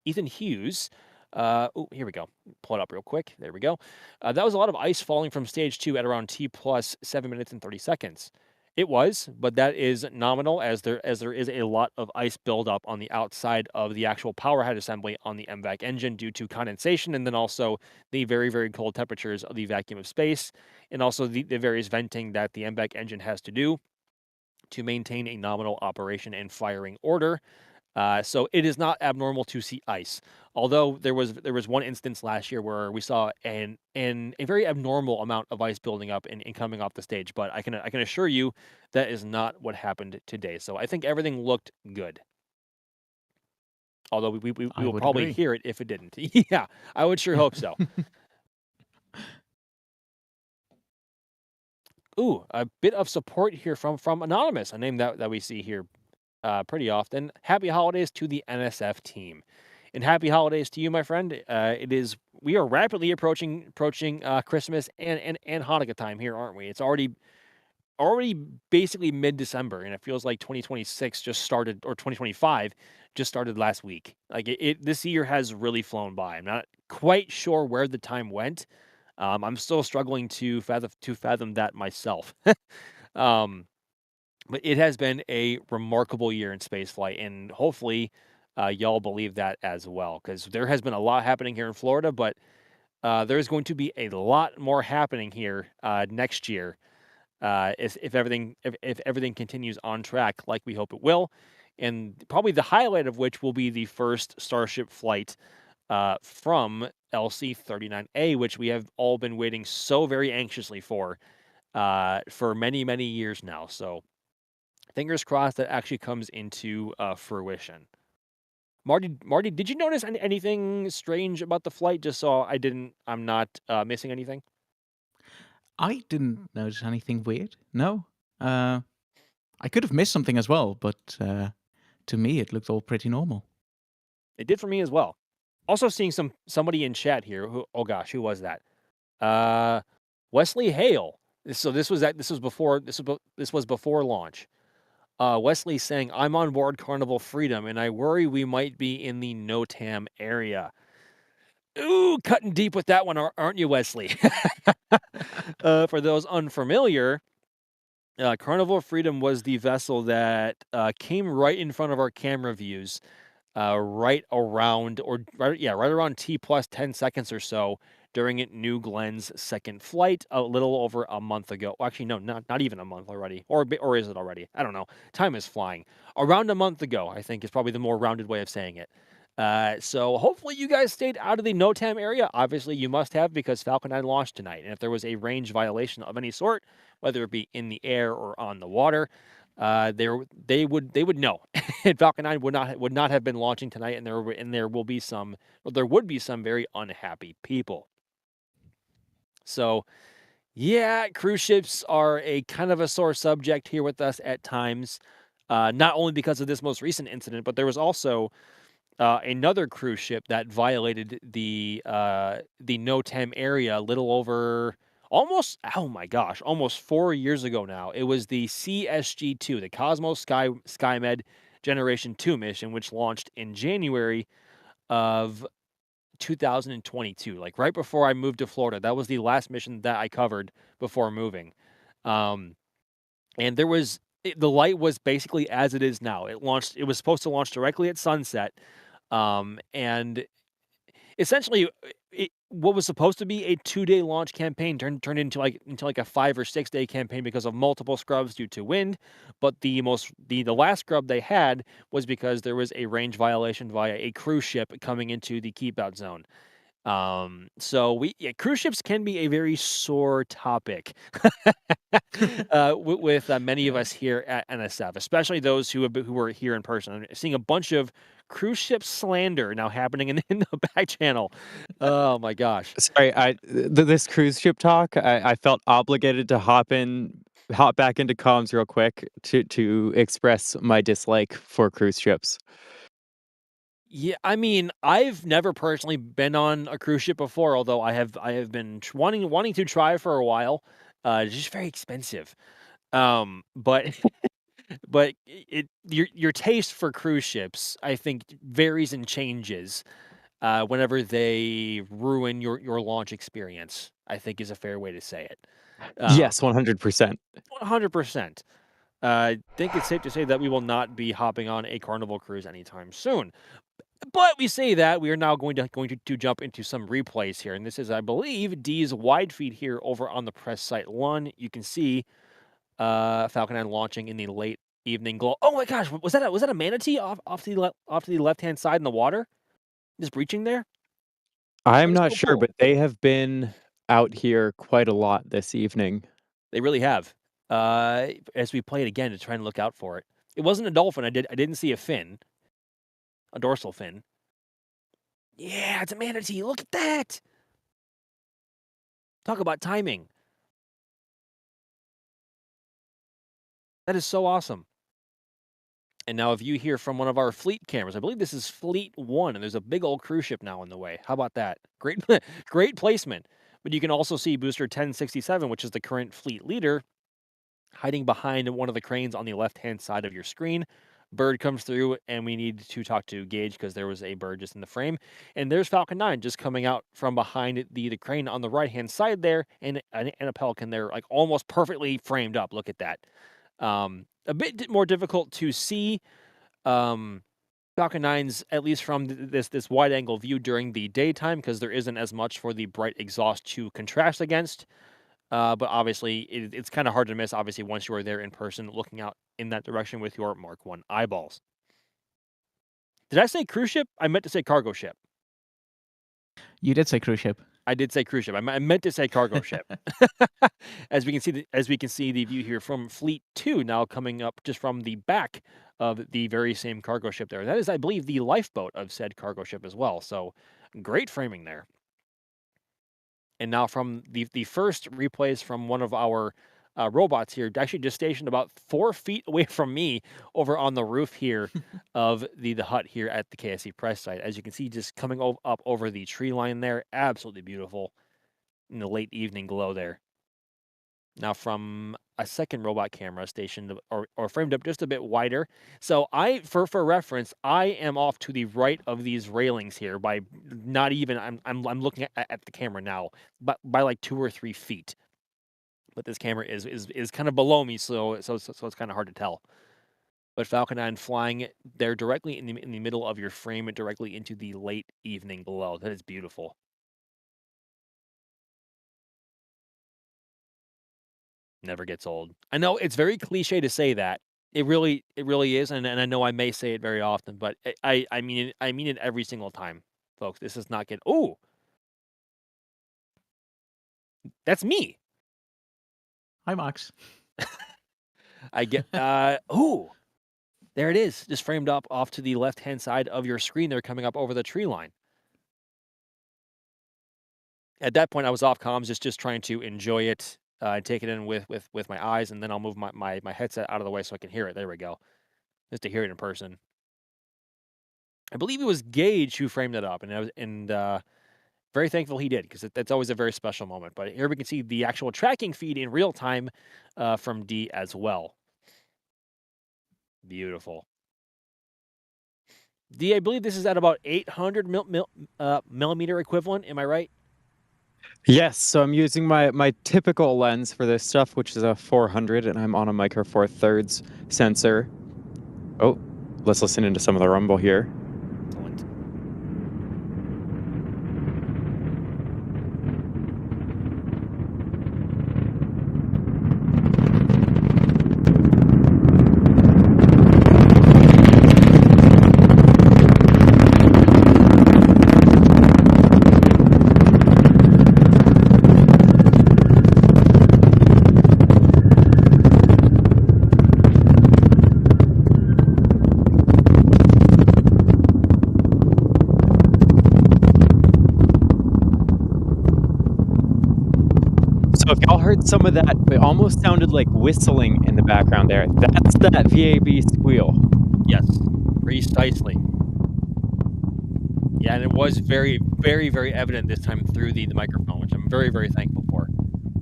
Speaker 7: Ethan Hughes. Oh, here we go. Pull it up real quick. There we go. That was a lot of ice falling from stage 2 at around T plus 7 minutes and 30 seconds. It was, but that is nominal as there is a lot of ice buildup on the outside of the actual power head assembly on the MVAC engine due to condensation and then also the very, very cold temperatures of the vacuum of space and also the various venting that the MVAC engine has to do to maintain a nominal operation and firing order. So it is not abnormal to see ice. Although there was one instance last year where we saw a very abnormal amount of ice building up and coming off the stage. But I can assure you that is not what happened today. So I think everything looked good. Although we will probably
Speaker 8: agree.
Speaker 7: hear it if it didn't. Yeah, I would sure hope so. Ooh, a bit of support here from Anonymous, a name that we see here pretty often. Happy holidays to the NSF team, and happy holidays to you, my friend. We are rapidly approaching Christmas and Hanukkah time here, aren't we? It's already basically mid-December, and it feels like 2026 just started, or 2025 just started last week. Like this year has really flown by. I'm not quite sure where the time went. I'm still struggling to fathom that myself. But it has been a remarkable year in spaceflight, and hopefully, y'all believe that as well, because there has been a lot happening here in Florida, but there's going to be a lot more happening here next year if everything continues on track like we hope it will, and probably the highlight of which will be the first Starship flight from LC-39A, which we have all been waiting so very anxiously for many, many years now. So fingers crossed that actually comes into fruition. Marty, did you notice anything strange about the flight? Just so I'm not missing anything.
Speaker 8: I didn't notice anything weird. No. I could have missed something as well, but to me it looked all pretty normal.
Speaker 7: It did for me as well. Also seeing somebody in chat here. Who was that? Wesley Hale. So this was before launch. Wesley saying, I'm on board Carnival Freedom, and I worry we might be in the NOTAM area. Ooh, cutting deep with that one, aren't you, Wesley? For those unfamiliar, Carnival Freedom was the vessel that came right in front of our camera views, right around T plus 10 seconds or so during New Glenn's second flight a little over a month ago. Well, actually, no, not even a month already. Or is it already? I don't know. Time is flying. Around a month ago, I think is probably the more rounded way of saying it. So hopefully you guys stayed out of the NOTAM area. Obviously, you must have because Falcon 9 launched tonight. And if there was a range violation of any sort, whether it be in the air or on the water, they would know. And Falcon 9 would not have been launching tonight, and there would be some very unhappy people. So, yeah, cruise ships are a kind of a sore subject here with us at times. Not only because of this most recent incident, but there was also another cruise ship that violated the NOTAM area a little over almost 4 years ago now. It was the CSG-2, the Cosmos SkyMed Generation 2 mission, which launched in January of 2022, like right before I moved to Florida. That was the last mission that I covered before moving. And there was the light was basically as it is now. It was supposed to launch directly at sunset. And essentially what was supposed to be a 2-day launch campaign turned into like a 5 or 6 day campaign because of multiple scrubs due to wind. But the last scrub they had was because there was a range violation via a cruise ship coming into the keep out zone. So cruise ships can be a very sore topic with many of us here at NSF, especially those who were here in person. I'm seeing a bunch of cruise ship slander now happening in the back channel. Oh my gosh.
Speaker 6: Sorry, this cruise ship talk, I felt obligated to hop back into comms real quick to express my dislike for cruise ships.
Speaker 7: Yeah, I mean, I've never personally been on a cruise ship before, although I have been wanting to try for a while. It's just very expensive. But but your taste for cruise ships, I think, varies and changes whenever they ruin your launch experience. I think is a fair way to say it.
Speaker 6: Yes, 100%.
Speaker 7: 100%. I think it's safe to say that we will not be hopping on a Carnival cruise anytime soon. But we say that we are now going to jump into some replays here, and this is, I believe, D's wide feed here over on the press site 1. You can see Falcon 9 launching in the late evening glow. Oh my gosh, was that a manatee off to the left hand side in the water, just breaching there?
Speaker 6: I'm
Speaker 7: That was
Speaker 6: not
Speaker 7: so
Speaker 6: sure,
Speaker 7: cool.
Speaker 6: but they have been out here quite a lot this evening.
Speaker 7: They really have. As we play it again to try and look out for it. It wasn't a dolphin. I didn't see a fin, a dorsal fin. Yeah, it's a manatee. Look at that. Talk about timing. That is so awesome. And now a view here from one of our fleet cameras. I believe this is Fleet 1, and there's a big old cruise ship now in the way. How about that? Great, great placement. But you can also see Booster 1067, which is the current fleet leader, hiding behind one of the cranes on the left-hand side of your screen. Bird comes through, and we need to talk to Gage because there was a bird just in the frame. And there's Falcon 9 just coming out from behind the crane on the right-hand side there, and a Pelican there, like almost perfectly framed up. Look at that. A bit more difficult to see Falcon 9's, at least from this wide-angle view during the daytime, because there isn't as much for the bright exhaust to contrast against. But obviously, it's kind of hard to miss, obviously, once you are there in person, looking out in that direction with your Mark 1 eyeballs. Did I say cruise ship? I meant to say cargo ship.
Speaker 8: You did say cruise ship.
Speaker 7: I did say cruise ship. I meant to say cargo ship. As we can see the view here from Fleet 2 now coming up just from the back of the very same cargo ship there. That is, I believe, the lifeboat of said cargo ship as well. So great framing there. And now from the first replays from one of our robots here, actually just stationed about 4 feet away from me over on the roof here of the hut here at the KSC press site. As you can see, just coming up over the tree line there. Absolutely beautiful in the late evening glow there. Now from a second robot camera stationed or framed up just a bit wider. So for reference, I am off to the right of these railings here by not even, I'm looking at the camera now, but by like 2 or 3 feet. But this camera is kind of below me, so it's kind of hard to tell. But Falcon 9 flying there directly in the middle of your frame and directly into the late evening glow. That is beautiful. Never gets old. I know it's very cliche to say that. It really is, and I know I may say it very often, but I mean it every single time, folks. This is not get. Oh, that's me.
Speaker 8: Hi, Max.
Speaker 7: I get. Oh, there it is, just framed up off to the left-hand side of your screen. There, coming up over the tree line. At that point, I was off comms, just trying to enjoy it. Take it in with my eyes, and then I'll move my headset out of the way so I can hear it. There we go. Just to hear it in person. I believe it was Gage who framed it up, and I was very thankful he did, because that's always a very special moment. But here we can see the actual tracking feed in real time from D as well. Beautiful. D, I believe this is at about 800 millimeter equivalent. Am I right?
Speaker 6: Yes, so I'm using my typical lens for this stuff, which is a 400, and I'm on a Micro Four Thirds sensor. Oh, let's listen into some of the rumble here.
Speaker 7: Excellent.
Speaker 6: heard some of that. It almost sounded like whistling in the background there. That's that VAB squeal.
Speaker 7: Yes, precisely. Yeah, and it was very, very, very evident this time through the microphone, which I'm very, very thankful for.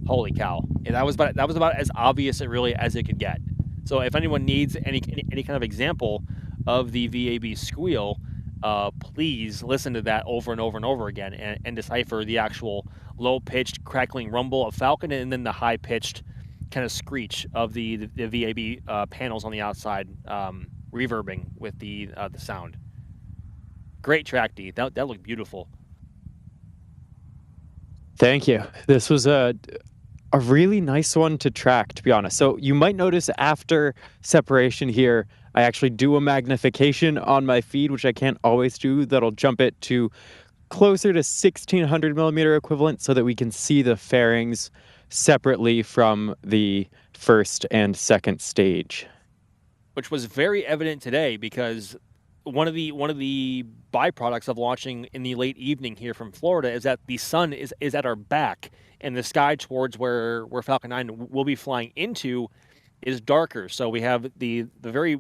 Speaker 7: Holy cow! Yeah, that was about as obvious really as it could get. So if anyone needs any kind of example of the VAB squeal, please listen to that over and over and over again and decipher the actual low-pitched crackling rumble of Falcon and then the high-pitched kind of screech of the VAB panels on the outside reverbing with the sound. Great track, D. That looked beautiful.
Speaker 6: Thank you. This was a really nice one to track, to be honest. So you might notice after separation here, I actually do a magnification on my feed, which I can't always do. That'll jump it to closer to 1600 millimeter equivalent so that we can see the fairings separately from the first and second stage.
Speaker 7: Which was very evident today because one of the byproducts of launching in the late evening here from Florida is that the sun is at our back and the sky towards where Falcon 9 will be flying into is darker. So we have the very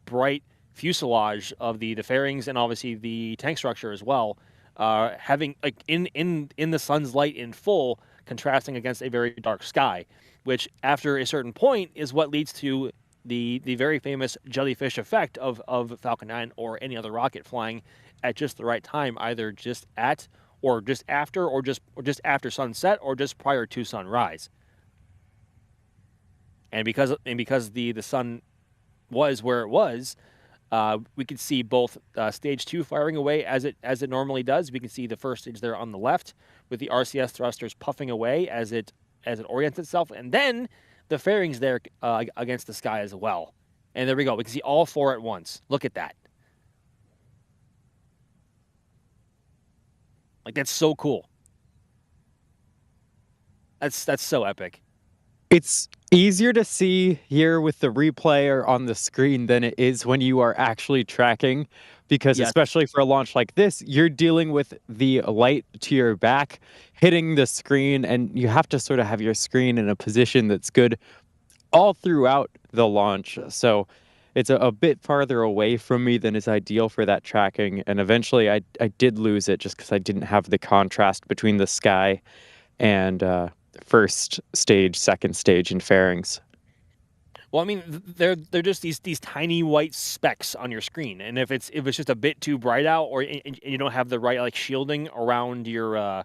Speaker 7: bright fuselage of the fairings and obviously the tank structure as well, having like in the sun's light in full, contrasting against a very dark sky, which after a certain point is what leads to the very famous jellyfish effect of Falcon 9 or any other rocket flying at just the right time, either just at or just after or just after sunset or just prior to sunrise. And because the sun was where it was, we could see both stage 2 firing away as it normally does. We can see the first stage there on the left with the RCS thrusters puffing away as it orients itself, and then the fairings there against the sky as well. And there we go. We can see all four at once. Look at that. Like, that's so cool. That's so epic.
Speaker 6: It's easier to see here with the replay or on the screen than it is when you are actually tracking, because
Speaker 7: Yes.
Speaker 6: especially for a launch like this, you're dealing with the light to your back hitting the screen, and you have to sort of have your screen in a position that's good all throughout the launch. So it's a bit farther away from me than is ideal for that tracking. And eventually I did lose it just because I didn't have the contrast between the sky and first stage, second stage, and fairings.
Speaker 7: Well, I mean, they're just these tiny white specks on your screen, and if it's just a bit too bright out, or and you don't have the right like shielding around your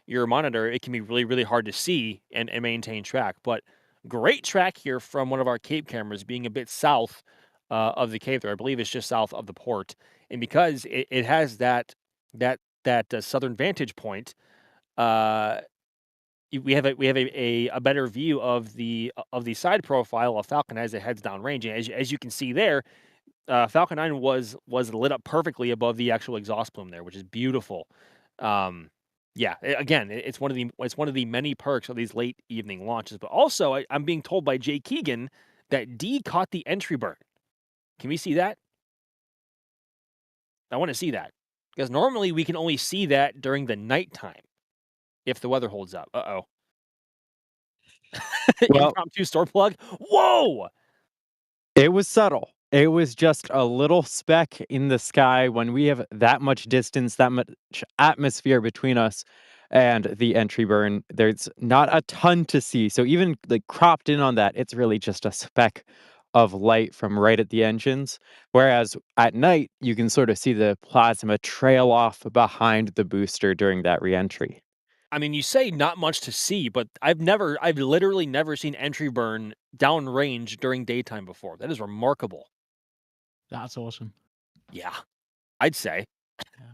Speaker 7: monitor, it can be really, really hard to see and maintain track. But great track here from one of our Cape cameras, being a bit south of the Cape there. I believe it's just south of the port, and because it has that southern vantage point, we have a better view of the side profile of Falcon as it heads downrange. And as you can see there, Falcon 9 was lit up perfectly above the actual exhaust plume there, which is beautiful. Yeah, again, it's one of the many perks of these late evening launches. But also, I'm being told by Jay Keegan that D caught the entry burn. Can we see that? I want to see that, because normally we can only see that during the nighttime if the weather holds up. Uh-oh.
Speaker 6: Well,
Speaker 7: Impromptu store plug. Whoa!
Speaker 6: it was subtle. It was just a little speck in the sky when we have that much distance, that much atmosphere between us and the entry burn. There's not a ton to see. So even like cropped in on that, it's really just a speck of light from right at the engines. Whereas at night, you can sort of see the plasma trail off behind the booster during that reentry.
Speaker 7: I mean, you say not much to see, but I've literally never seen entry burn downrange during daytime before. That is remarkable.
Speaker 8: That's awesome.
Speaker 7: Yeah, I'd say.
Speaker 8: Yeah.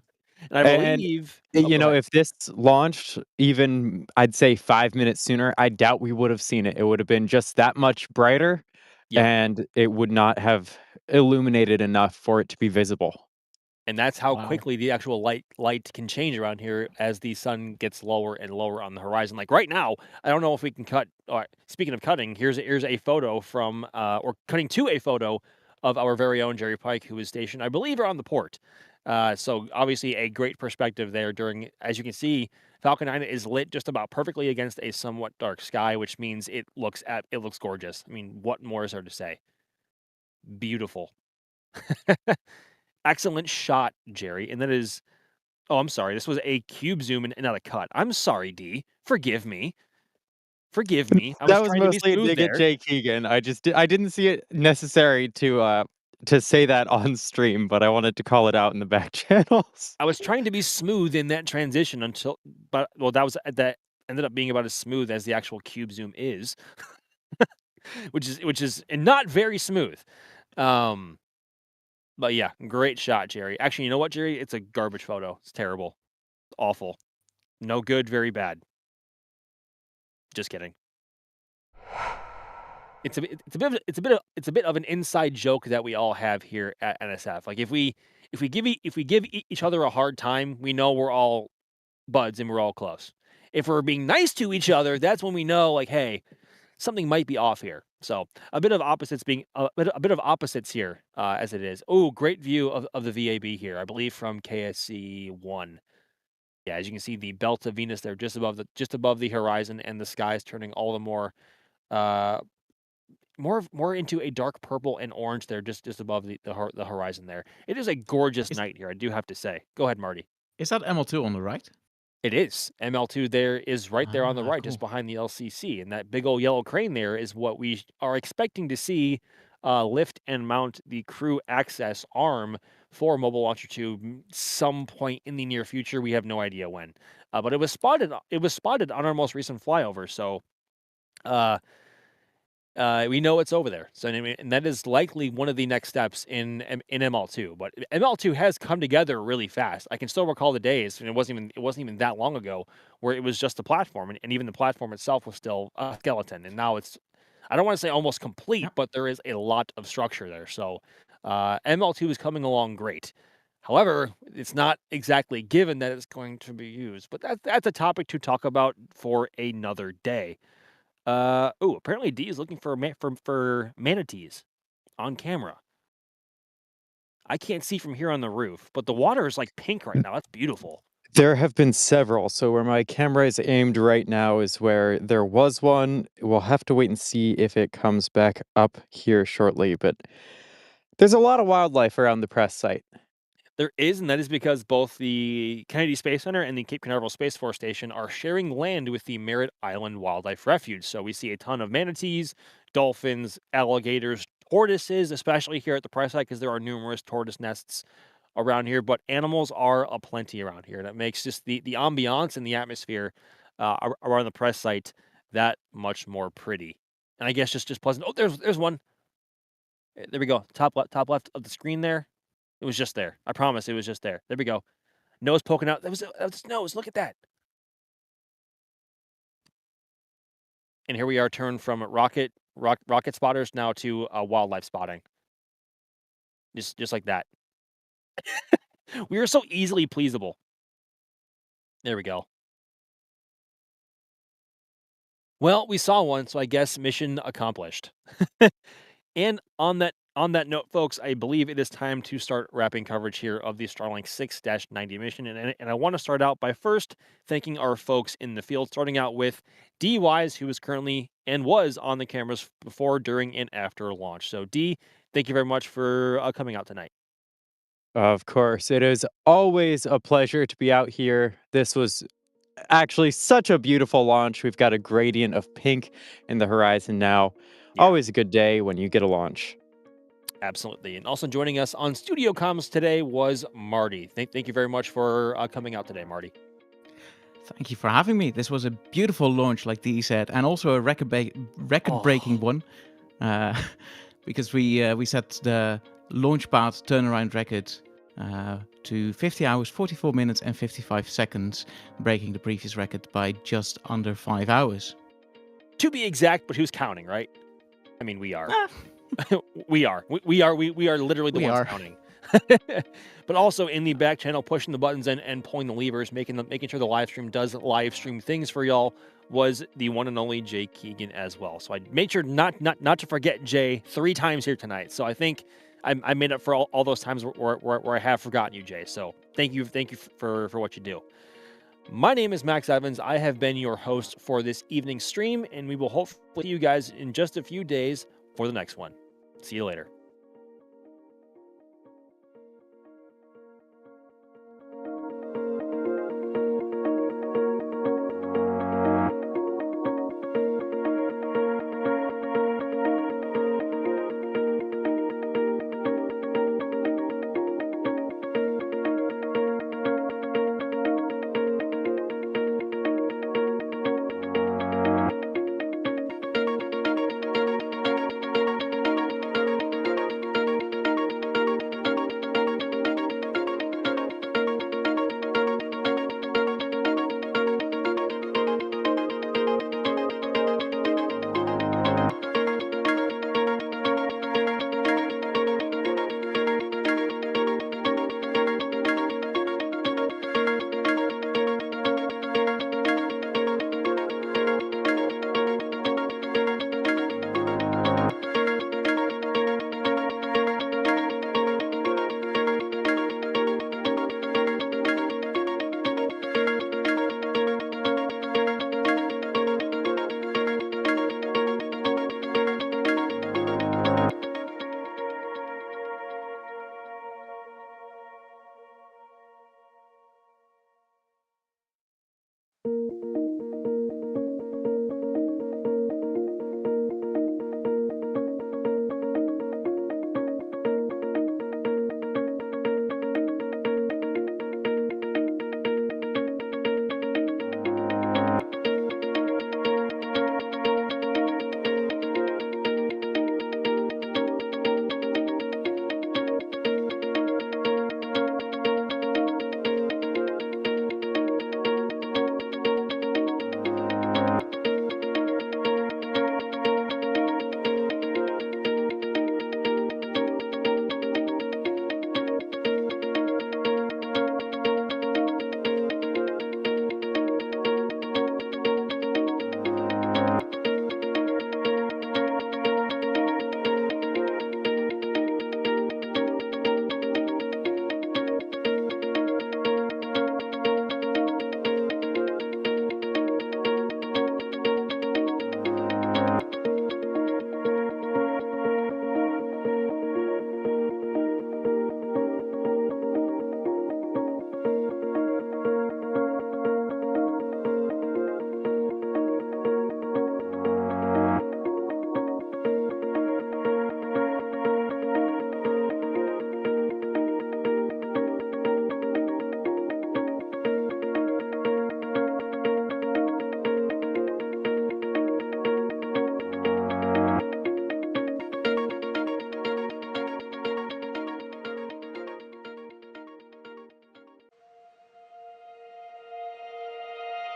Speaker 7: And I
Speaker 6: And,
Speaker 7: believe,
Speaker 6: you know, if this launched even, I'd say 5 minutes sooner, I doubt we would have seen it. It would have been just that much brighter,
Speaker 7: yeah,
Speaker 6: and it would not have illuminated enough for it to be visible.
Speaker 7: and that's how
Speaker 8: Wow.
Speaker 7: quickly the actual light can change around here as the sun gets lower and lower on the horizon. Like right now, I don't know if we can cut. Speaking of cutting, here's a photo from or cutting to a photo of our very own Jerry Pike, who is stationed, I believe, around the port. So obviously a great perspective there during, as you can see, Falcon 9 is lit just about perfectly against a somewhat dark sky, which means it looks gorgeous. I mean, what more is there to say? Beautiful. Excellent shot, Jerry. And that is, oh, I'm sorry. This was a cube zoom and not a cut. I'm sorry, D. Forgive me. Forgive me. I was
Speaker 6: That was
Speaker 7: trying to be
Speaker 6: mostly a
Speaker 7: smooth
Speaker 6: dig at
Speaker 7: there.
Speaker 6: Jay Keegan. I didn't see it necessary to say that on stream, but I wanted to call it out in the back channels.
Speaker 7: I was trying to be smooth in that transition but that ended up being about as smooth as the actual cube zoom is, which is not very smooth. But yeah, great shot, Jerry. Actually, you know what, Jerry? It's a garbage photo. It's terrible. It's awful. No good, very bad. Just kidding. It's a bit of an inside joke that we all have here at NSF. Like if we give each other a hard time, we know we're all buds and we're all close. If we're being nice to each other, that's when we know, like, hey, something might be off here. So a bit of opposites here as it is. Oh, great view of the VAB here. I believe from KSC 1. Yeah, as you can see, the belt of Venus there, just above the horizon, and the sky is turning all the more into a dark purple and orange there, just above the horizon there. It is a gorgeous night here, I do have to say. Go ahead, Marty.
Speaker 8: Is that ML2 on the right?
Speaker 7: It is. ML2 there is right there on the right,
Speaker 8: cool.
Speaker 7: just behind the LCC. And that big old yellow crane there is what we are expecting to see lift and mount the crew access arm for Mobile Launcher 2 some point in the near future. We have no idea when. But it was spotted on our most recent flyover. So we know it's over there. So and that is likely one of the next steps in ML2. But ML2 has come together really fast. I can still recall the days, and it wasn't even that long ago, where it was just a platform, and even the platform itself was still a skeleton. And now it's, I don't want to say almost complete, but there is a lot of structure there. So ML2 is coming along great. However, it's not exactly given that it's going to be used. But that's a topic to talk about for another day. Apparently D is looking for manatees on camera. I can't see from here on the roof, but the water is like pink right now. That's beautiful.
Speaker 6: There have been several. So where my camera is aimed right now is where there was one. We'll have to wait and see if it comes back up here shortly, but there's a lot of wildlife around the press site.
Speaker 7: There is, and that is because both the Kennedy Space Center and the Cape Canaveral Space Force Station are sharing land with the Merritt Island Wildlife Refuge. So we see a ton of manatees, dolphins, alligators, tortoises, especially here at the press site because there are numerous tortoise nests around here. But animals are aplenty around here. That makes just the ambiance and the atmosphere around the press site that much more pretty. And I guess just pleasant. Oh, there's one. There we go. Top left of the screen there. It was just there. I promise it was just there. There we go. Nose poking out. That was his nose. Look at that. And here we are turned from rocket spotters now to wildlife spotting. Just like that. We are so easily pleasable. There we go. Well, we saw one, so I guess mission accomplished. And on that note, folks, I believe it is time to start wrapping coverage here of the Starlink 6-90 mission. And I want to start out by first thanking our folks in the field, starting out with D Wise, who is currently and was on the cameras before, during, and after launch. So D, thank you very much for coming out tonight.
Speaker 6: Of course, it is always a pleasure to be out here. This was actually such a beautiful launch. We've got a gradient of pink in the horizon now.
Speaker 7: Yeah.
Speaker 6: Always a good day when you get a launch.
Speaker 7: Absolutely. And also joining us on Studio Comms today was Marty. Thank you very much for coming out today, Marty.
Speaker 8: Thank you for having me. This was a beautiful launch, like Dee said, and also a record-breaking one, because we set the launch pad turnaround record to 50 hours, 44 minutes, and 55 seconds, breaking the previous record by just under 5 hours.
Speaker 7: To be exact, but who's counting, right? I mean, we are. We are literally the ones counting. But also in the back channel, pushing the buttons and pulling the levers, making sure the live stream does live stream things for y'all, was the one and only Jay Keegan as well. So I made sure not to forget Jay 3 times here tonight. So I think I made up for all those times where I have forgotten you, Jay. So thank you for what you do. My name is Max Evans. I have been your host for this evening's stream, and we will hopefully see you guys in just a few days for the next one. See you later.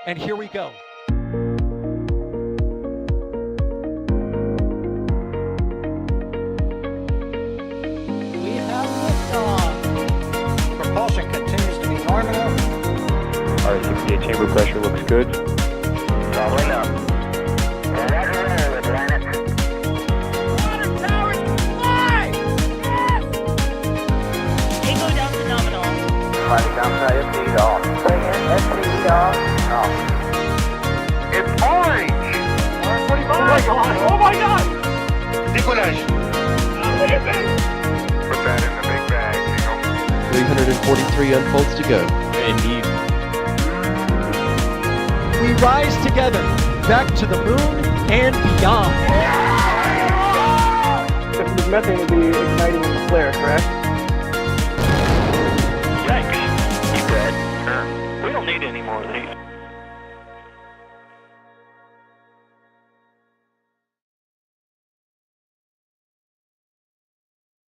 Speaker 1: And here we go. We have liftoff.
Speaker 4: Propulsion continues to be nominal.
Speaker 3: RCPA chamber pressure looks good.
Speaker 4: Following up. Roger, roger, planet.
Speaker 5: Water towers, fly! Yes! Tango down to nominal.
Speaker 4: Flight downside FD off. Bring in FD off. It's orange! R45!
Speaker 5: Oh my god! Oh my god!
Speaker 4: Decollage. Put that in the big bag, Tingle.
Speaker 11: 343 unfolds to go.
Speaker 7: Indeed.
Speaker 1: We rise together, back to the moon and beyond.
Speaker 10: Methane will be igniting in the flare.